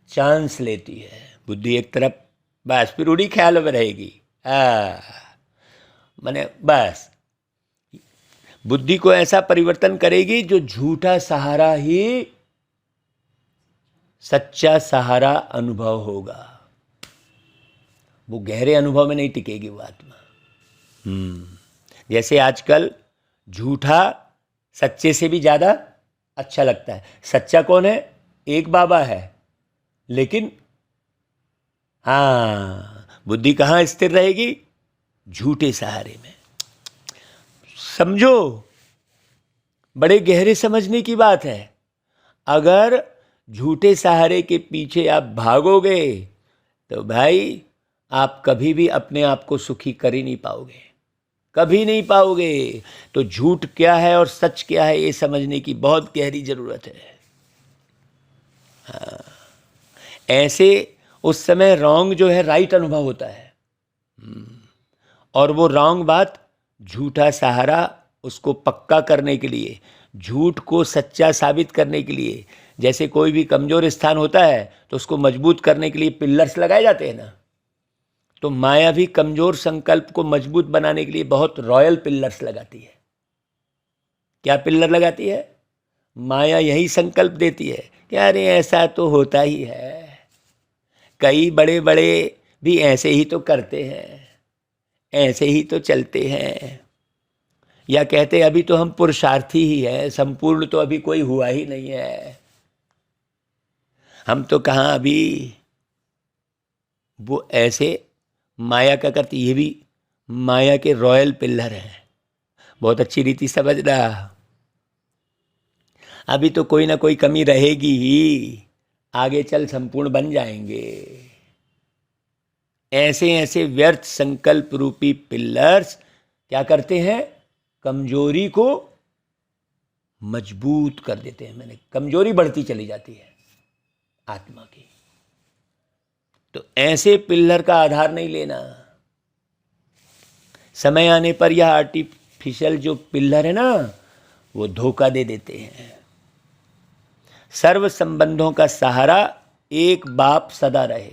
चांस लेती है। बुद्धि एक तरफ बस फिर उड़ी ख्याल में रहेगी। माने बस बुद्धि को ऐसा परिवर्तन करेगी जो झूठा सहारा ही सच्चा सहारा अनुभव होगा। वो गहरे अनुभव में नहीं टिकेगी वो आत्मा। जैसे आजकल झूठा सच्चे से भी ज़्यादा अच्छा लगता है। सच्चा कौन है? एक बाबा है, लेकिन हाँ, बुद्धि कहाँ स्थिर रहेगी? झूठे सहारे में। समझो, बड़े गहरे समझने की बात है। अगर झूठे सहारे के पीछे आप भागोगे तो भाई आप कभी भी अपने आप को सुखी कर ही नहीं पाओगे, कभी नहीं पाओगे। तो झूठ क्या है और सच क्या है ये समझने की बहुत गहरी जरूरत है। हाँ, ऐसे उस समय रॉन्ग जो है राइट अनुभव होता है, और वो रॉन्ग बात झूठा सहारा उसको पक्का करने के लिए, झूठ को सच्चा साबित करने के लिए, जैसे कोई भी कमजोर स्थान होता है तो उसको मजबूत करने के लिए पिल्लर्स लगाए जाते हैं ना, तो माया भी कमजोर संकल्प को मजबूत बनाने के लिए बहुत रॉयल पिल्लर्स लगाती है। क्या पिल्लर लगाती है? माया यही संकल्प देती है कि अरे ऐसा तो होता ही है, कई बड़े बड़े भी ऐसे ही तो करते हैं, ऐसे ही तो चलते हैं, या कहते अभी तो हम पुरुषार्थी ही है, संपूर्ण तो अभी कोई हुआ ही नहीं है, हम तो कहाँ अभी। वो ऐसे माया का करती, ये भी माया के रॉयल पिल्लर हैं। बहुत अच्छी रीति समझना, अभी तो कोई ना कोई कमी रहेगी ही, आगे चल संपूर्ण बन जाएंगे। ऐसे ऐसे व्यर्थ संकल्प रूपी पिल्लर्स क्या करते हैं? कमजोरी को मजबूत कर देते हैं। मैंने कमजोरी बढ़ती चली जाती है आत्मा की। तो ऐसे पिल्लर का आधार नहीं लेना। समय आने पर यह आर्टिफिशियल जो पिल्लर है ना, वो धोखा दे देते हैं। सर्व संबंधों का सहारा एक बाप सदा रहे,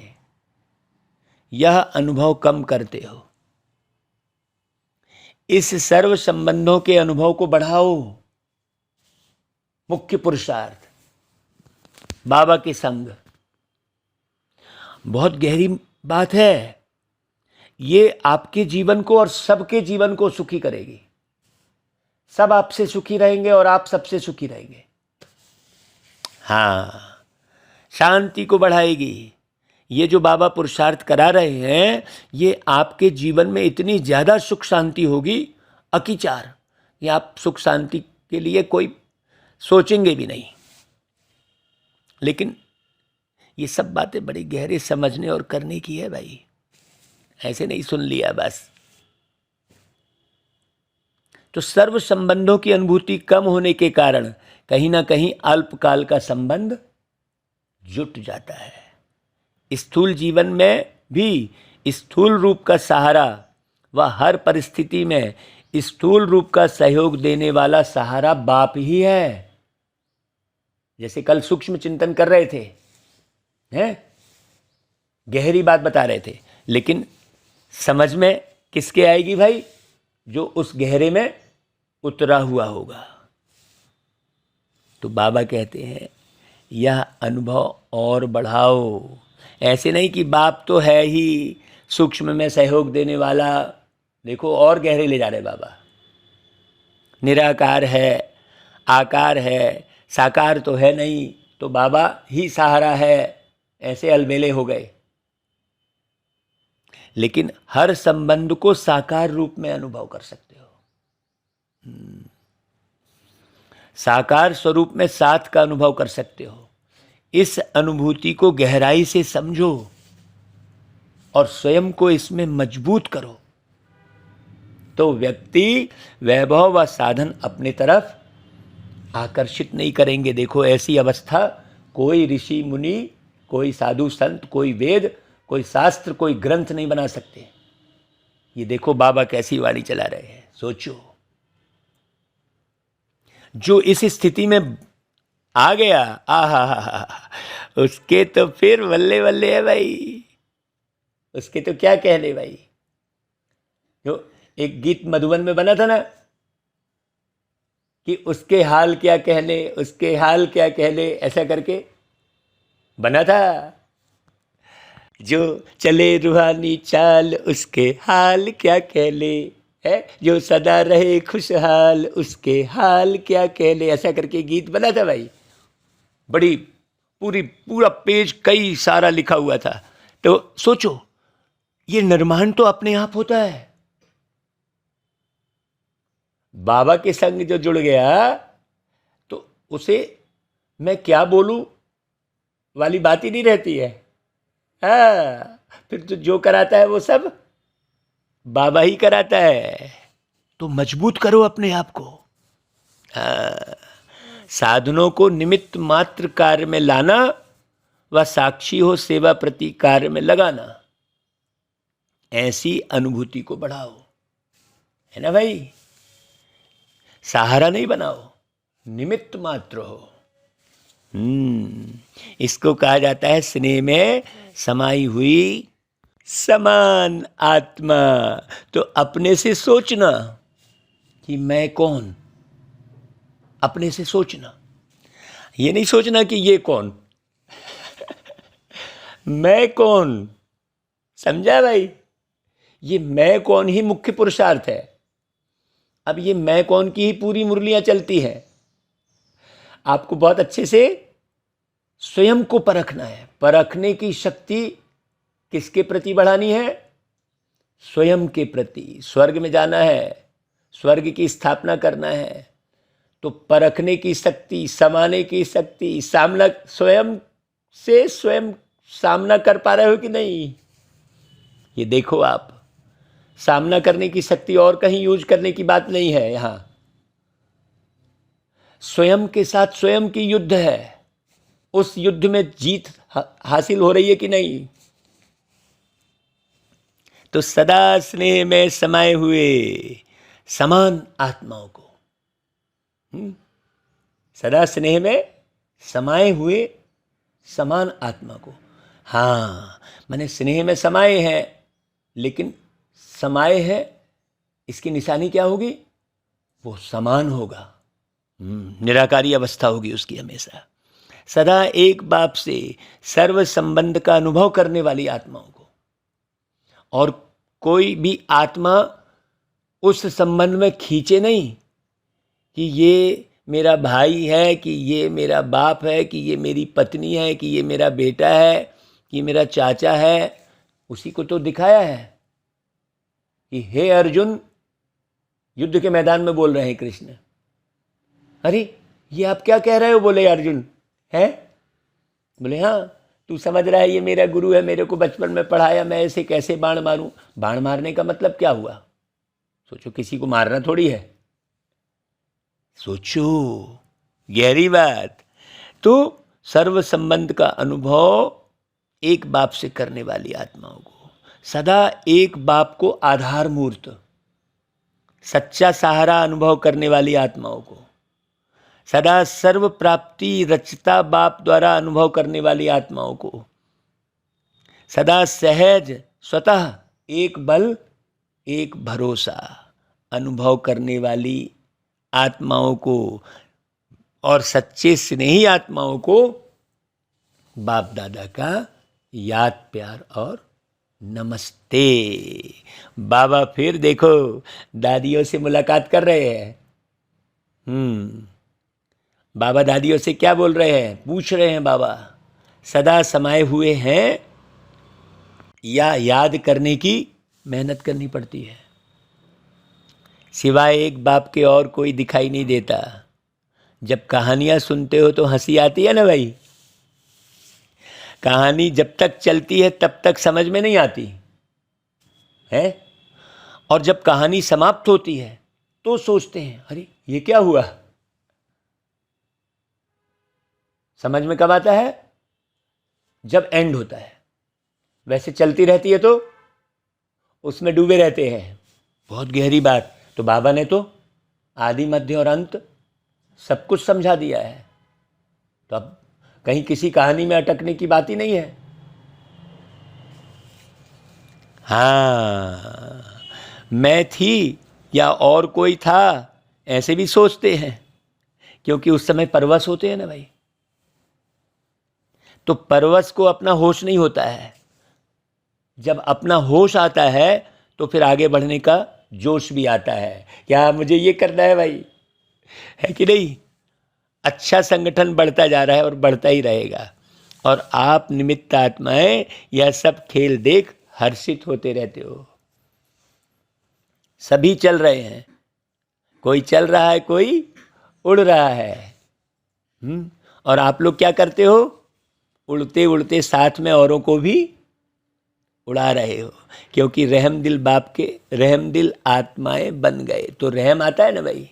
यह अनुभव कम करते हो। इस सर्व संबंधों के अनुभव को बढ़ाओ। मुख्य पुरुषार्थ बाबा के संग। बहुत गहरी बात है ये, आपके जीवन को और सबके जीवन को सुखी करेगी। सब आपसे सुखी रहेंगे और आप सबसे सुखी रहेंगे। हाँ, शांति को बढ़ाएगी। ये जो बाबा पुरुषार्थ करा रहे हैं, ये आपके जीवन में इतनी ज़्यादा सुख शांति होगी अकिचार, ये आप सुख शांति के लिए कोई सोचेंगे भी नहीं। लेकिन ये सब बातें बड़ी गहरे समझने और करने की है भाई, ऐसे नहीं सुन लिया बस। तो सर्व संबंधों की अनुभूति कम होने के कारण कहीं ना कहीं अल्पकाल का संबंध जुट जाता है। स्थूल जीवन में भी स्थूल रूप का सहारा व हर परिस्थिति में स्थूल रूप का सहयोग देने वाला सहारा बाप ही है। जैसे कल सूक्ष्म चिंतन कर रहे थे, हैं, गहरी बात बता रहे थे, लेकिन समझ में किसके आएगी भाई? जो उस गहरे में उतरा हुआ होगा। तो बाबा कहते हैं यह अनुभव और बढ़ाओ। ऐसे नहीं कि बाप तो है ही सूक्ष्म में सहयोग देने वाला, देखो और गहरे ले जा रहे बाबा। निराकार है, आकार है, साकार तो है नहीं, तो बाबा ही सहारा है, ऐसे अलबेले हो गए। लेकिन हर संबंध को साकार रूप में अनुभव कर सकते हो। साकार स्वरूप में साथ का अनुभव कर सकते हो। इस अनुभूति को गहराई से समझो और स्वयं को इसमें मजबूत करो, तो व्यक्ति वैभव व साधन अपने तरफ आकर्षित नहीं करेंगे। देखो ऐसी अवस्था कोई ऋषि मुनि, कोई साधु संत, कोई वेद, कोई शास्त्र, कोई ग्रंथ नहीं बना सकते। ये देखो बाबा कैसी वाणी चला रहे हैं, सोचो। जो इस स्थिति में आ गया, आहा, उसके तो फिर बल्ले बल्ले है भाई, उसके तो क्या कहने भाई। जो एक गीत मधुबन में बना था ना कि उसके हाल क्या कहने, उसके हाल क्या कहने, ऐसा करके बना था। जो चले रूहानी चाल, उसके हाल क्या कहले, है जो सदा रहे खुशहाल, उसके हाल क्या कहले, ऐसा करके गीत बना था भाई। बड़ी पूरा पेज कई सारा लिखा हुआ था। तो सोचो ये निर्माण तो अपने आप होता है। बाबा के संग जो जुड़ गया तो उसे मैं क्या बोलूं वाली बात ही नहीं रहती है। फिर तो जो कराता है वो सब बाबा ही कराता है। तो मजबूत करो अपने आप को। साधनों को निमित्त मात्र कार्य में लाना व साक्षी हो सेवा प्रति कार्य में लगाना, ऐसी अनुभूति को बढ़ाओ, है ना भाई। सहारा नहीं बनाओ, निमित्त मात्र हो। इसको कहा जाता है स्नेह में समाई हुई समान आत्मा। तो अपने से सोचना कि मैं कौन, अपने से सोचना, ये नहीं सोचना कि ये कौन मैं कौन। समझा भाई? ये मैं कौन ही मुख्य पुरुषार्थ है। अब ये मैं कौन की ही पूरी मुरलियां चलती है। आपको बहुत अच्छे से स्वयं को परखना है। परखने की शक्ति किसके प्रति बढ़ानी है? स्वयं के प्रति। स्वर्ग में जाना है, स्वर्ग की स्थापना करना है, तो परखने की शक्ति, समाने की शक्ति, सामना, स्वयं से स्वयं सामना कर पा रहे हो कि नहीं, ये देखो आप। सामना करने की शक्ति और कहीं यूज करने की बात नहीं है, यहां स्वयं के साथ स्वयं की युद्ध है। उस युद्ध में जीत हासिल हो रही है कि नहीं? तो सदा स्नेह में समाये हुए समान आत्माओं को, सदा स्नेह में समाये हुए समान आत्मा को। हाँ, मैंने स्नेह में समाये हैं, लेकिन समाये हैं, इसकी निशानी क्या होगी? वो समान होगा, निराकारी अवस्था होगी उसकी हमेशा। सदा एक बाप से सर्व संबंध का अनुभव करने वाली आत्माओं को। और कोई भी आत्मा उस संबंध में खींचे नहीं कि ये मेरा भाई है, कि ये मेरा बाप है, कि ये मेरी पत्नी है, कि ये मेरा बेटा है, कि मेरा चाचा है। उसी को तो दिखाया है कि हे अर्जुन, युद्ध के मैदान में बोल रहे हैं कृष्ण, अरे ये आप क्या कह रहे हो? बोले अर्जुन, है? बोले हाँ, तू समझ रहा है ये मेरा गुरु है, मेरे को बचपन में पढ़ाया, मैं ऐसे कैसे बाण मारूं? बाण मारने का मतलब क्या हुआ? सोचो, किसी को मारना थोड़ी है, सोचो, गहरी बात। तो सर्व संबंध का अनुभव एक बाप से करने वाली आत्माओं को, सदा एक बाप को आधार मूर्त, सच्चा सहारा अनुभव करने वाली आत्माओं को, सदा सर्व प्राप्ति रचता बाप द्वारा अनुभव करने वाली आत्माओं को, सदा सहज स्वतः एक बल एक भरोसा अनुभव करने वाली आत्माओं को, और सच्चे स्नेही आत्माओं को बाप दादा का याद प्यार और नमस्ते। बाबा फिर देखो दादियों से मुलाकात कर रहे हैं। बाबा दादियों से क्या बोल रहे हैं? पूछ रहे हैं बाबा, सदा समाये हुए हैं या याद करने की मेहनत करनी पड़ती है? सिवाय एक बाप के और कोई दिखाई नहीं देता। जब कहानियां सुनते हो तो हंसी आती है ना भाई। कहानी जब तक चलती है तब तक समझ में नहीं आती है, और जब कहानी समाप्त होती है तो सोचते हैं अरे ये क्या हुआ। समझ में कब आता है? जब एंड होता है। वैसे चलती रहती है तो उसमें डूबे रहते हैं। बहुत गहरी बात। तो बाबा ने तो आदि मध्य और अंत सब कुछ समझा दिया है, तो अब कहीं किसी कहानी में अटकने की बात ही नहीं है। हाँ, मैं थी या और कोई था, ऐसे भी सोचते हैं, क्योंकि उस समय परवश होते हैं ना भाई। तो परवश को अपना होश नहीं होता है। जब अपना होश आता है तो फिर आगे बढ़ने का जोश भी आता है। क्या मुझे ये करना है भाई, है कि नहीं? अच्छा संगठन बढ़ता जा रहा है और बढ़ता ही रहेगा, और आप निमित्त आत्माएं यह सब खेल देख हर्षित होते रहते हो। सभी चल रहे हैं, कोई चल रहा है, कोई उड़ रहा है। और आप लोग क्या करते हो? उड़ते उड़ते साथ में औरों को भी उड़ा रहे हो, क्योंकि रहम दिल बाप के रहम दिल आत्माएं बन गए। तो रहम आता है ना भाई,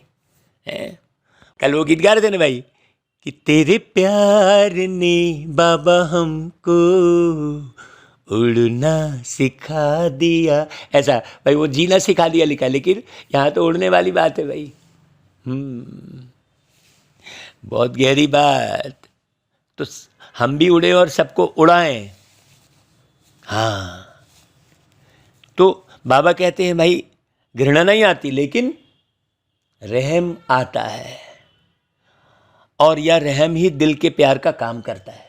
है? कल वो गीत गा रहे थे ना भाई कि तेरे प्यार ने बाबा हमको उड़ना सिखा दिया। ऐसा भाई, वो जीना सिखा दिया लिखा, लेकिन यहाँ तो उड़ने वाली बात है भाई। बहुत गहरी बात। तो हम भी उड़े और सबको उड़ाएं। हाँ, तो बाबा कहते हैं भाई घृणा नहीं आती लेकिन रहम आता है, और यह रहम ही दिल के प्यार का काम करता है।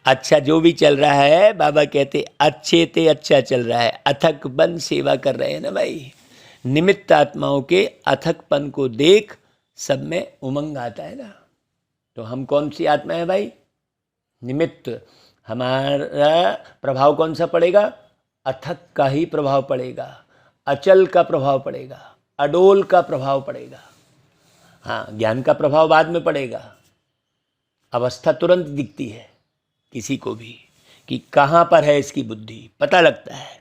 अच्छा जो भी चल रहा है, बाबा कहते अच्छे ते अच्छा चल रहा है, अथक बन सेवा कर रहे हैं ना भाई। निमित्त आत्माओं के अथकपन को देख सब में उमंग आता है ना। तो हम कौन सी आत्मा है भाई? निमित्त। हमारा प्रभाव कौन सा पड़ेगा? अथक का ही प्रभाव पड़ेगा, अचल का प्रभाव पड़ेगा, अडोल का प्रभाव पड़ेगा। हाँ, ज्ञान का प्रभाव बाद में पड़ेगा। अवस्था तुरंत दिखती है किसी को भी कि कहाँ पर है इसकी बुद्धि, पता लगता है,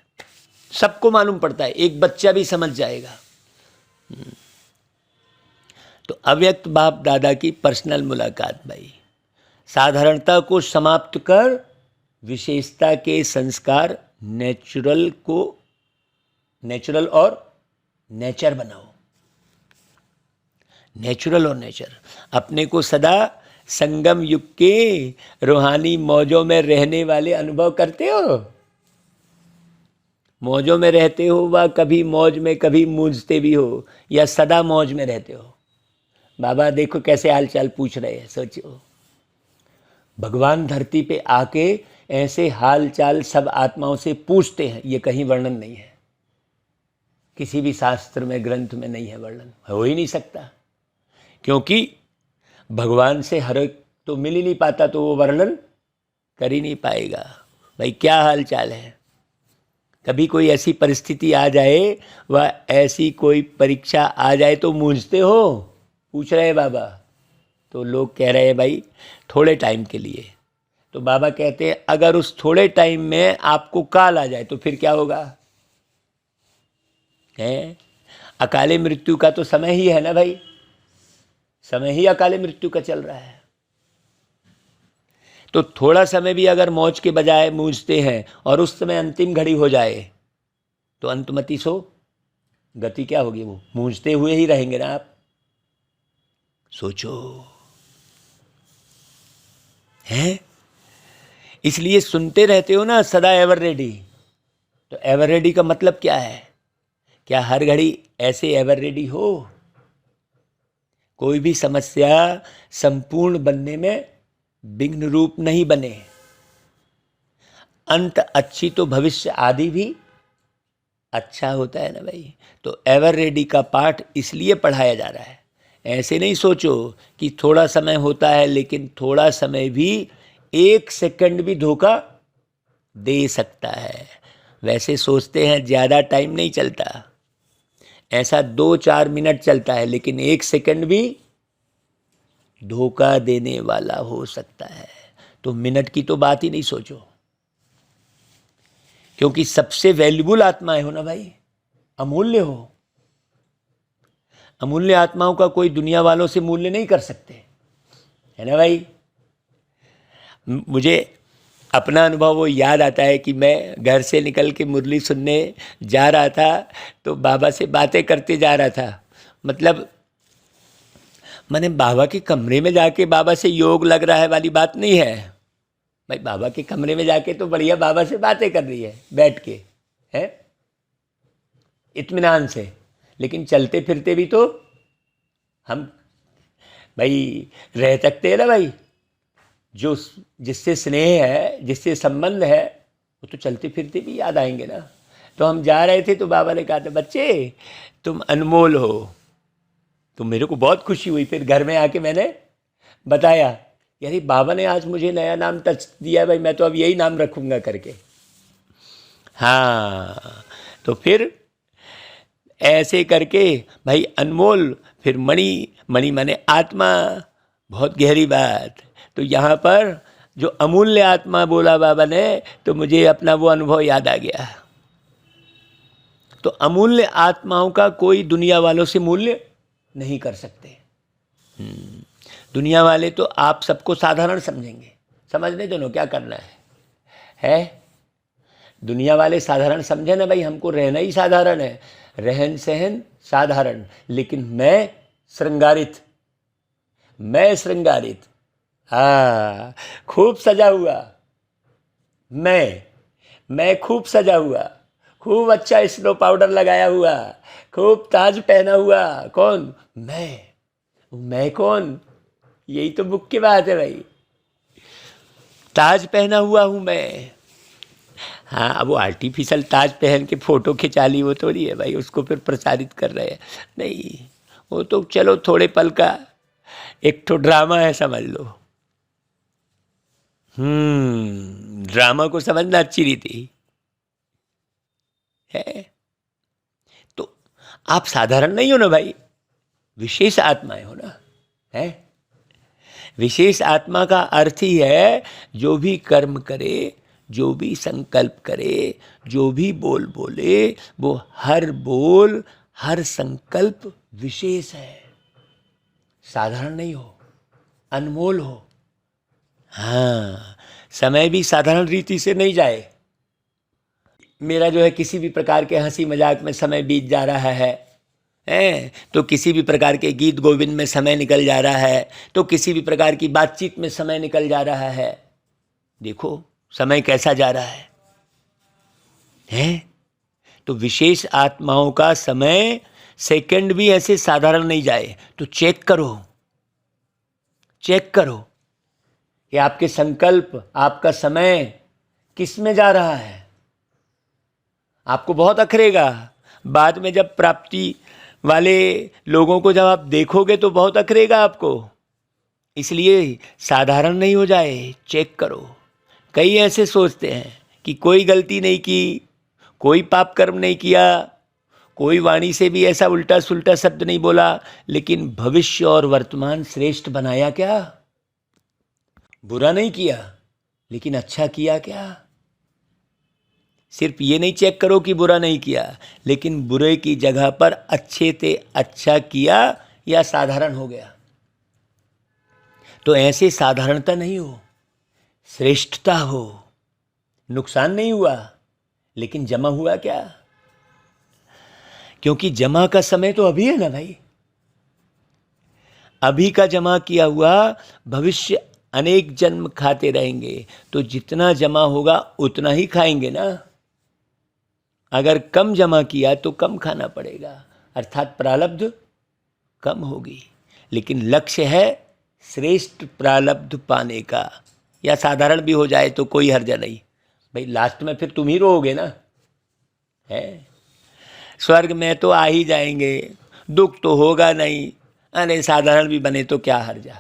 सबको मालूम पड़ता है, एक बच्चा भी समझ जाएगा। तो अव्यक्त बाप दादा की पर्सनल मुलाकात भाई। साधारणता को समाप्त कर विशेषता के संस्कार, नेचुरल और नेचर बनाओ। नेचुरल और नेचर। अपने को सदा संगम युग के रूहानी मौजों में रहने वाले अनुभव करते हो। मौजों में रहते हो व कभी मौज में कभी मूंझते भी हो, या सदा मौज में रहते हो? बाबा देखो कैसे हालचाल पूछ रहे हैं, सोचो। भगवान धरती पे आके ऐसे हालचाल सब आत्माओं से पूछते हैं, ये कहीं वर्णन नहीं है, किसी भी शास्त्र में ग्रंथ में नहीं है वर्णन, हो ही नहीं सकता। क्योंकि भगवान से हर एक तो मिल ही नहीं पाता, तो वो वर्णन कर ही नहीं पाएगा। भाई क्या हाल चाल है? कभी कोई ऐसी परिस्थिति आ जाए व ऐसी कोई परीक्षा आ जाए तो मूंझते हो, पूछ रहे बाबा। तो लोग कह रहे हैं भाई थोड़े टाइम के लिए। तो बाबा कहते हैं अगर उस थोड़े टाइम में आपको काल आ जाए तो फिर क्या होगा? है अकाले मृत्यु का तो समय ही है ना भाई, समय ही अकाले मृत्यु का चल रहा है। तो थोड़ा समय भी अगर मौज के बजाय मूझते हैं और उस समय अंतिम घड़ी हो जाए तो अंतमति सो गति क्या होगी? वो मूझते हुए ही रहेंगे ना आप। सोचो, हैं? इसलिए सुनते रहते हो ना सदा एवर रेडी। तो एवर रेडी का मतलब क्या है? क्या हर घड़ी ऐसे एवर रेडी हो? कोई भी समस्या संपूर्ण बनने में विघ्न रूप नहीं बने। अंत अच्छी तो भविष्य आदि भी अच्छा होता है ना भाई। तो एवर रेडी का पाठ इसलिए पढ़ाया जा रहा है। ऐसे नहीं सोचो कि थोड़ा समय होता है, लेकिन थोड़ा समय भी 1 सेकंड भी धोखा दे सकता है। वैसे सोचते हैं ज़्यादा टाइम नहीं चलता, ऐसा 2-4 मिनट चलता है, लेकिन 1 सेकंड भी धोखा देने वाला हो सकता है। तो मिनट की तो बात ही नहीं सोचो, क्योंकि सबसे वैल्यूबल आत्माएं हो ना भाई, अमूल्य हो। अमूल्य आत्माओं का कोई दुनिया वालों से मूल्य नहीं कर सकते, है ना भाई। मुझे अपना अनुभव वो याद आता है कि मैं घर से निकल के मुरली सुनने जा रहा था, तो बाबा से बातें करते जा रहा था। मतलब मैंने बाबा के कमरे में जाके बाबा से योग लग रहा है वाली बात नहीं है भाई। बाबा के कमरे में जाके तो बढ़िया बाबा से बातें कर रही है बैठ के, है इत्मीनान से। लेकिन चलते फिरते भी तो हम भाई रह सकते हैं ना भाई। जो जिससे स्नेह है, जिससे संबंध है, वो तो चलते फिरते भी याद आएंगे ना। तो हम जा रहे थे तो बाबा ने कहा था बच्चे तुम अनमोल हो। तो मेरे को बहुत खुशी हुई। फिर घर में आके मैंने बताया यानी बाबा ने आज मुझे नया नाम टच दिया भाई, मैं तो अब यही नाम रखूँगा करके। हाँ, तो फिर ऐसे करके भाई अनमोल, फिर मणि, मणि माने आत्मा, बहुत गहरी बात। तो यहाँ पर जो अमूल्य आत्मा बोला बाबा ने, तो मुझे अपना वो अनुभव याद आ गया। तो अमूल्य आत्माओं का कोई दुनिया वालों से मूल्य नहीं कर सकते। दुनिया वाले तो आप सबको साधारण समझेंगे, समझने दोनों क्या करना है? दुनिया वाले साधारण समझे ना भाई, हमको रहना ही साधारण है। रहन सहन साधारण, लेकिन मैं श्रृंगारित, मैं श्रृंगारित, हाँ, खूब सजा हुआ, मैं खूब सजा हुआ, खूब अच्छा स्नो पाउडर लगाया हुआ, खूब ताज पहना हुआ। कौन? मैं कौन? यही तो मुख्य बात है भाई, ताज पहना हुआ हूं मैं। हाँ, अब वो आर्टिफिशियल ताज पहन के फोटो खिंचा ली, वो थोड़ी है भाई, उसको फिर प्रसारित कर रहे हैं, नहीं, वो तो चलो थोड़े पल का एक तो ड्रामा है, समझ लो। ड्रामा को समझना अच्छी रीति है। तो आप साधारण नहीं हो ना भाई, विशेष आत्माएं हो ना, है। विशेष आत्मा का अर्थ ही है जो भी कर्म करे, जो भी संकल्प करे, जो भी बोल बोले, वो हर बोल हर संकल्प विशेष है, साधारण नहीं हो, अनमोल हो। हाँ, समय भी साधारण रीति से नहीं जाए। मेरा जो है किसी भी प्रकार के हंसी मजाक में समय बीत जा रहा है, तो किसी भी प्रकार के गीत गोविंद में समय निकल जा रहा है, तो किसी भी प्रकार की बातचीत में समय निकल जा रहा है। देखो समय कैसा जा रहा है? तो विशेष आत्माओं का समय सेकंड भी ऐसे साधारण नहीं जाए। तो चेक करो कि आपके संकल्प, आपका समय किस में जा रहा है। आपको बहुत अखरेगा, बाद में जब प्राप्ति वाले लोगों को जब आप देखोगे तो बहुत अखरेगा आपको। इसलिए साधारण नहीं हो जाए, चेक करो। कई ऐसे सोचते हैं कि कोई गलती नहीं की, कोई पाप कर्म नहीं किया, कोई वाणी से भी ऐसा उल्टा सुल्टा शब्द नहीं बोला, लेकिन भविष्य और वर्तमान श्रेष्ठ बनाया क्या? बुरा नहीं किया, लेकिन अच्छा किया क्या? सिर्फ ये नहीं चेक करो कि बुरा नहीं किया, लेकिन बुरे की जगह पर अच्छे से अच्छा किया या साधारण हो गया। तो ऐसे साधारणता नहीं हो, श्रेष्ठता हो। नुकसान नहीं हुआ, लेकिन जमा हुआ क्या? क्योंकि जमा का समय तो अभी है ना भाई, अभी का जमा किया हुआ भविष्य अनेक जन्म खाते रहेंगे, तो जितना जमा होगा उतना ही खाएंगे ना। अगर कम जमा किया तो कम खाना पड़ेगा, अर्थात प्रारब्ध कम होगी। लेकिन लक्ष्य है श्रेष्ठ प्रारब्ध पाने का, या साधारण भी हो जाए तो कोई हर्जा नहीं भाई, लास्ट में फिर तुम ही रोओगे ना, है। स्वर्ग में तो आ ही जाएंगे, दुख तो होगा नहीं, अरे साधारण भी बने तो क्या हर्जा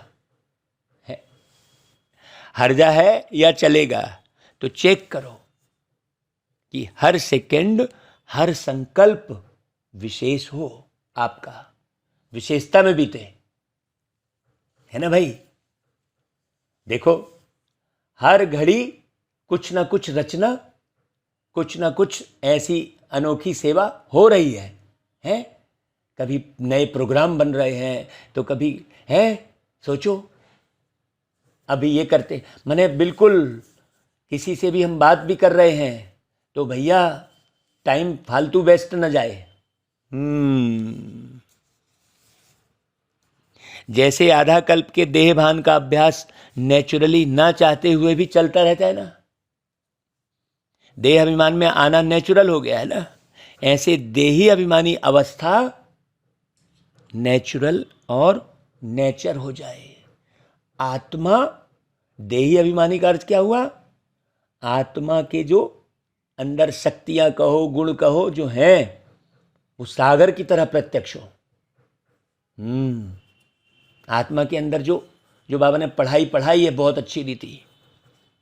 है? हर्जा है या चलेगा? तो चेक करो कि हर सेकंड, हर संकल्प विशेष हो, आपका विशेषता में बीते, है ना भाई। देखो हर घड़ी कुछ ना कुछ रचना, कुछ ना कुछ ऐसी अनोखी सेवा हो रही है? कभी नए प्रोग्राम बन रहे हैं, तो कभी है, सोचो अभी ये करते, मैंने बिल्कुल किसी से भी हम बात भी कर रहे हैं तो भैया टाइम फालतू वेस्ट न जाए। जैसे आधा कल्प के देह भान का अभ्यास नेचुरली ना चाहते हुए भी चलता रहता है ना, देह अभिमान में आना नेचुरल हो गया है ना, ऐसे देही अभिमानी अवस्था नेचुरल और नेचर हो जाए। आत्मा, देही अभिमानी का अर्थ क्या हुआ? आत्मा के जो अंदर शक्तियां कहो, गुण कहो, जो हैं वो सागर की तरह प्रत्यक्ष हो। आत्मा के अंदर जो बाबा ने पढ़ाई है बहुत अच्छी रीति,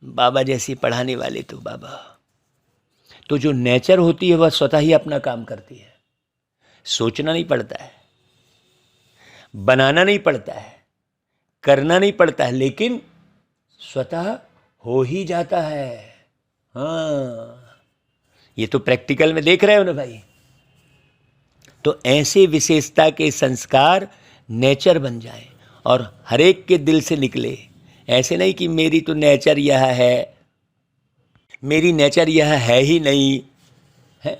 बाबा जैसी पढ़ाने वाले तो बाबा, तो जो नेचर होती है वह स्वतः ही अपना काम करती है। सोचना नहीं पड़ता है, बनाना नहीं पड़ता है, करना नहीं पड़ता है, लेकिन स्वतः हो ही जाता है। हाँ, ये तो प्रैक्टिकल में देख रहे हो ना भाई। तो ऐसे विशेषता के संस्कार नेचर बन जाए और हर एक के दिल से निकले। ऐसे नहीं कि मेरी तो नेचर यह है, मेरी नेचर यह है ही नहीं है।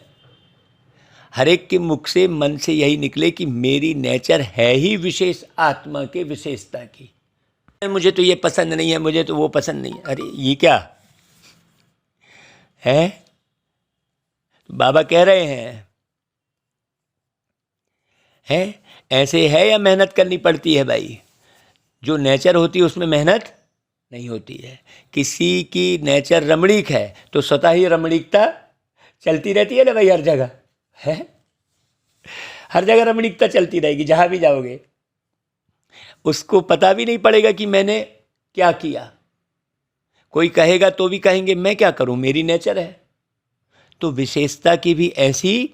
हर एक के मुख से मन से यही निकले कि मेरी नेचर है ही विशेष आत्मा के विशेषता की। मुझे तो ये पसंद नहीं है, मुझे तो वो पसंद नहीं है। अरे ये क्या है? तो बाबा कह रहे हैं ऐसे है या मेहनत करनी पड़ती है भाई? जो नेचर होती है उसमें मेहनत नहीं होती है। किसी की नेचर रमणीक है तो स्वतः ही रमणीकता चलती रहती है ना भाई, हर जगह है, हर जगह रमणीकता चलती रहेगी। जहां भी जाओगे उसको पता भी नहीं पड़ेगा कि मैंने क्या किया। कोई कहेगा तो भी कहेंगे मैं क्या करूं, मेरी नेचर है। तो विशेषता की भी ऐसी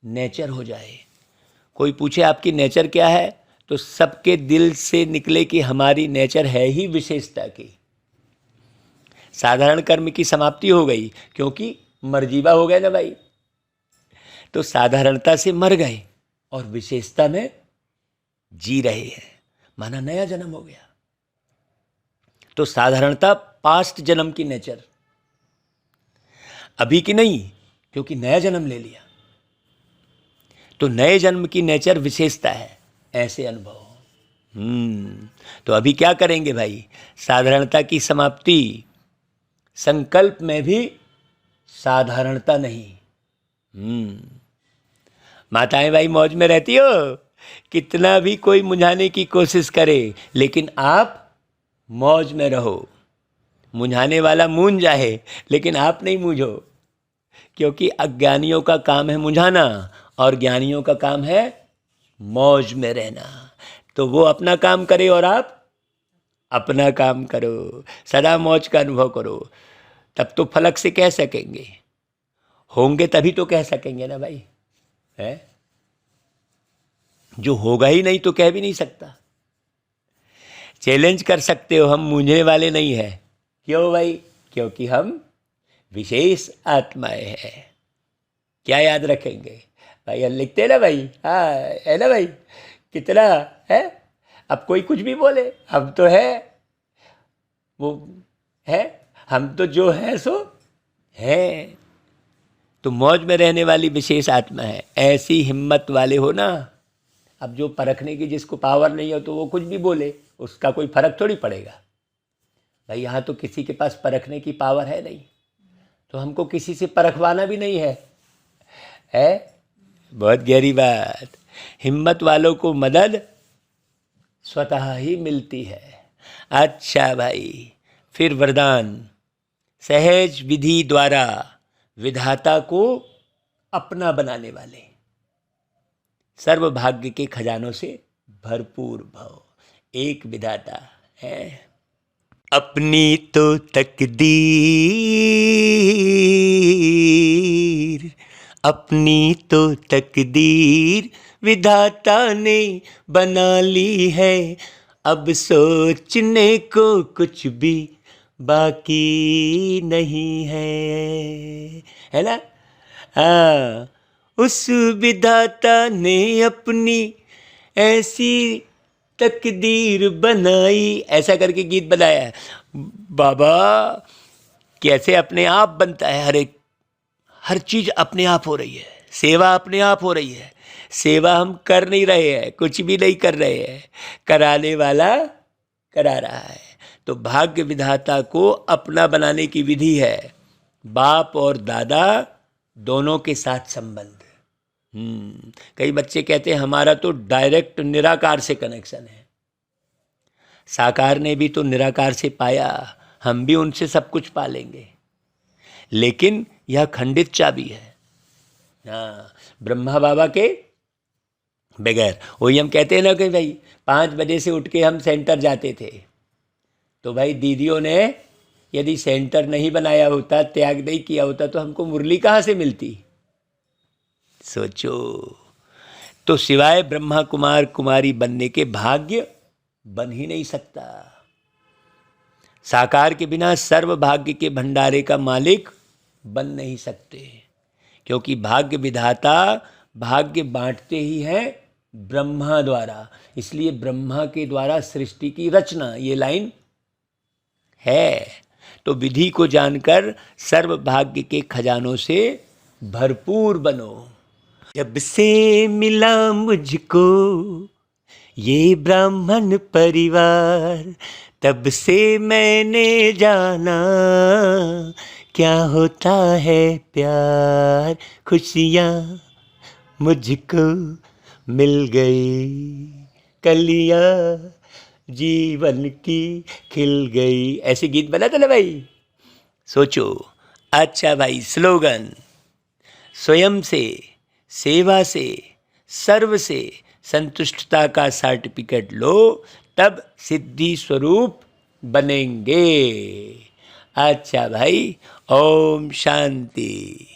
नेचर हो जाए। कोई पूछे आपकी नेचर क्या है, तो सबके दिल से निकले कि हमारी नेचर है ही विशेषता की। साधारण कर्म की समाप्ति हो गई, क्योंकि मरजीवा हो गए ना भाई। तो साधारणता से मर गए और विशेषता में जी रहे हैं, माना नया जन्म हो गया। तो साधारणता पास्ट जन्म की नेचर, अभी की नहीं, क्योंकि नया जन्म ले लिया। तो नए जन्म की नेचर विशेषता है, ऐसे अनुभव। तो अभी क्या करेंगे भाई? साधारणता की समाप्ति, संकल्प में भी साधारणता नहीं। माताएं भाई मौज में रहती हो, कितना भी कोई मुझाने की कोशिश करे, लेकिन आप मौज में रहो। मुझाने वाला मूंझ जाए, लेकिन आप नहीं मूझो, क्योंकि अज्ञानियों का काम है मुझाना और ज्ञानियों का काम है मौज में रहना। तो वो अपना काम करे और आप अपना काम करो, सदा मौज का अनुभव करो। तब तो फलक से कह सकेंगे, होंगे तभी तो कह सकेंगे ना भाई, है? जो होगा ही नहीं तो कह भी नहीं सकता। चैलेंज कर सकते हो, हम मूंझने वाले नहीं है। क्यों भाई? क्योंकि हम विशेष आत्माएं हैं। क्या याद रखेंगे भाई? हम लिखते हैं ना भाई, हाँ है ना भाई, कितना है। अब कोई कुछ भी बोले, हम तो है, वो है, हम तो जो है सो है। तो मौज में रहने वाली विशेष आत्मा है। ऐसी हिम्मत वाले हो ना। अब जो परखने की जिसको पावर नहीं हो तो वो कुछ भी बोले, उसका कोई फर्क थोड़ी पड़ेगा भाई। यहाँ तो किसी के पास परखने की पावर है नहीं, तो हमको किसी से परखवाना भी नहीं है? बहुत गहरी बात। हिम्मत वालों को मदद स्वतः ही मिलती है। अच्छा भाई, फिर वरदान, सहज विधि द्वारा विधाता को अपना बनाने वाले, सर्व भाग्य के खजानों से भरपूर भव। एक विधाता है। अपनी तो तकदीर, अपनी तो तकदीर विधाता ने बना ली है। अब सोचने को कुछ भी बाकी नहीं है ना? हाँ, उस विधाता ने अपनी ऐसी तकदीर बनाई, ऐसा करके गीत बनाया है। बाबा कैसे अपने आप बनता है, हर चीज अपने आप हो रही है, सेवा अपने आप हो रही है। सेवा हम कर नहीं रहे हैं, कुछ भी नहीं कर रहे हैं, कराने वाला करा रहा है। तो भाग्य विधाता को अपना बनाने की विधि है बाप और दादा दोनों के साथ संबंध। कई बच्चे कहते हैं हमारा तो डायरेक्ट निराकार से कनेक्शन है। साकार ने भी तो निराकार से पाया, हम भी उनसे सब कुछ पा लेंगे, लेकिन यह खंडित चाबी है। हाँ, ब्रह्मा बाबा के बगैर। वही हम कहते हैं ना कि भाई 5 बजे से उठ के हम सेंटर जाते थे, तो भाई दीदियों ने यदि सेंटर नहीं बनाया होता, त्याग नहीं किया होता, तो हमको मुरली कहाँ से मिलती? सोचो। तो सिवाय ब्रह्मा कुमार कुमारी बनने के भाग्य बन ही नहीं सकता। साकार के बिना सर्व भाग्य के भंडारे का मालिक बन नहीं सकते, क्योंकि भाग्य विधाता भाग्य बांटते ही हैं ब्रह्मा द्वारा। इसलिए ब्रह्मा के द्वारा सृष्टि की रचना, ये लाइन है। तो विधि को जानकर सर्व भाग्य के खजानों से भरपूर बनो। जब से मिला मुझको ये ब्राह्मण परिवार, तब से मैंने जाना क्या होता है प्यार। खुशियाँ मुझको मिल गई, कलियाँ जीवन की खिल गई। ऐसे गीत बना था ना भाई, सोचो। अच्छा भाई, स्लोगन, स्वयं से, सेवा से, सर्व से संतुष्टता का सर्टिफिकेट लो, तब सिद्धि स्वरूप बनेंगे। अच्छा भाई, ओम शांति।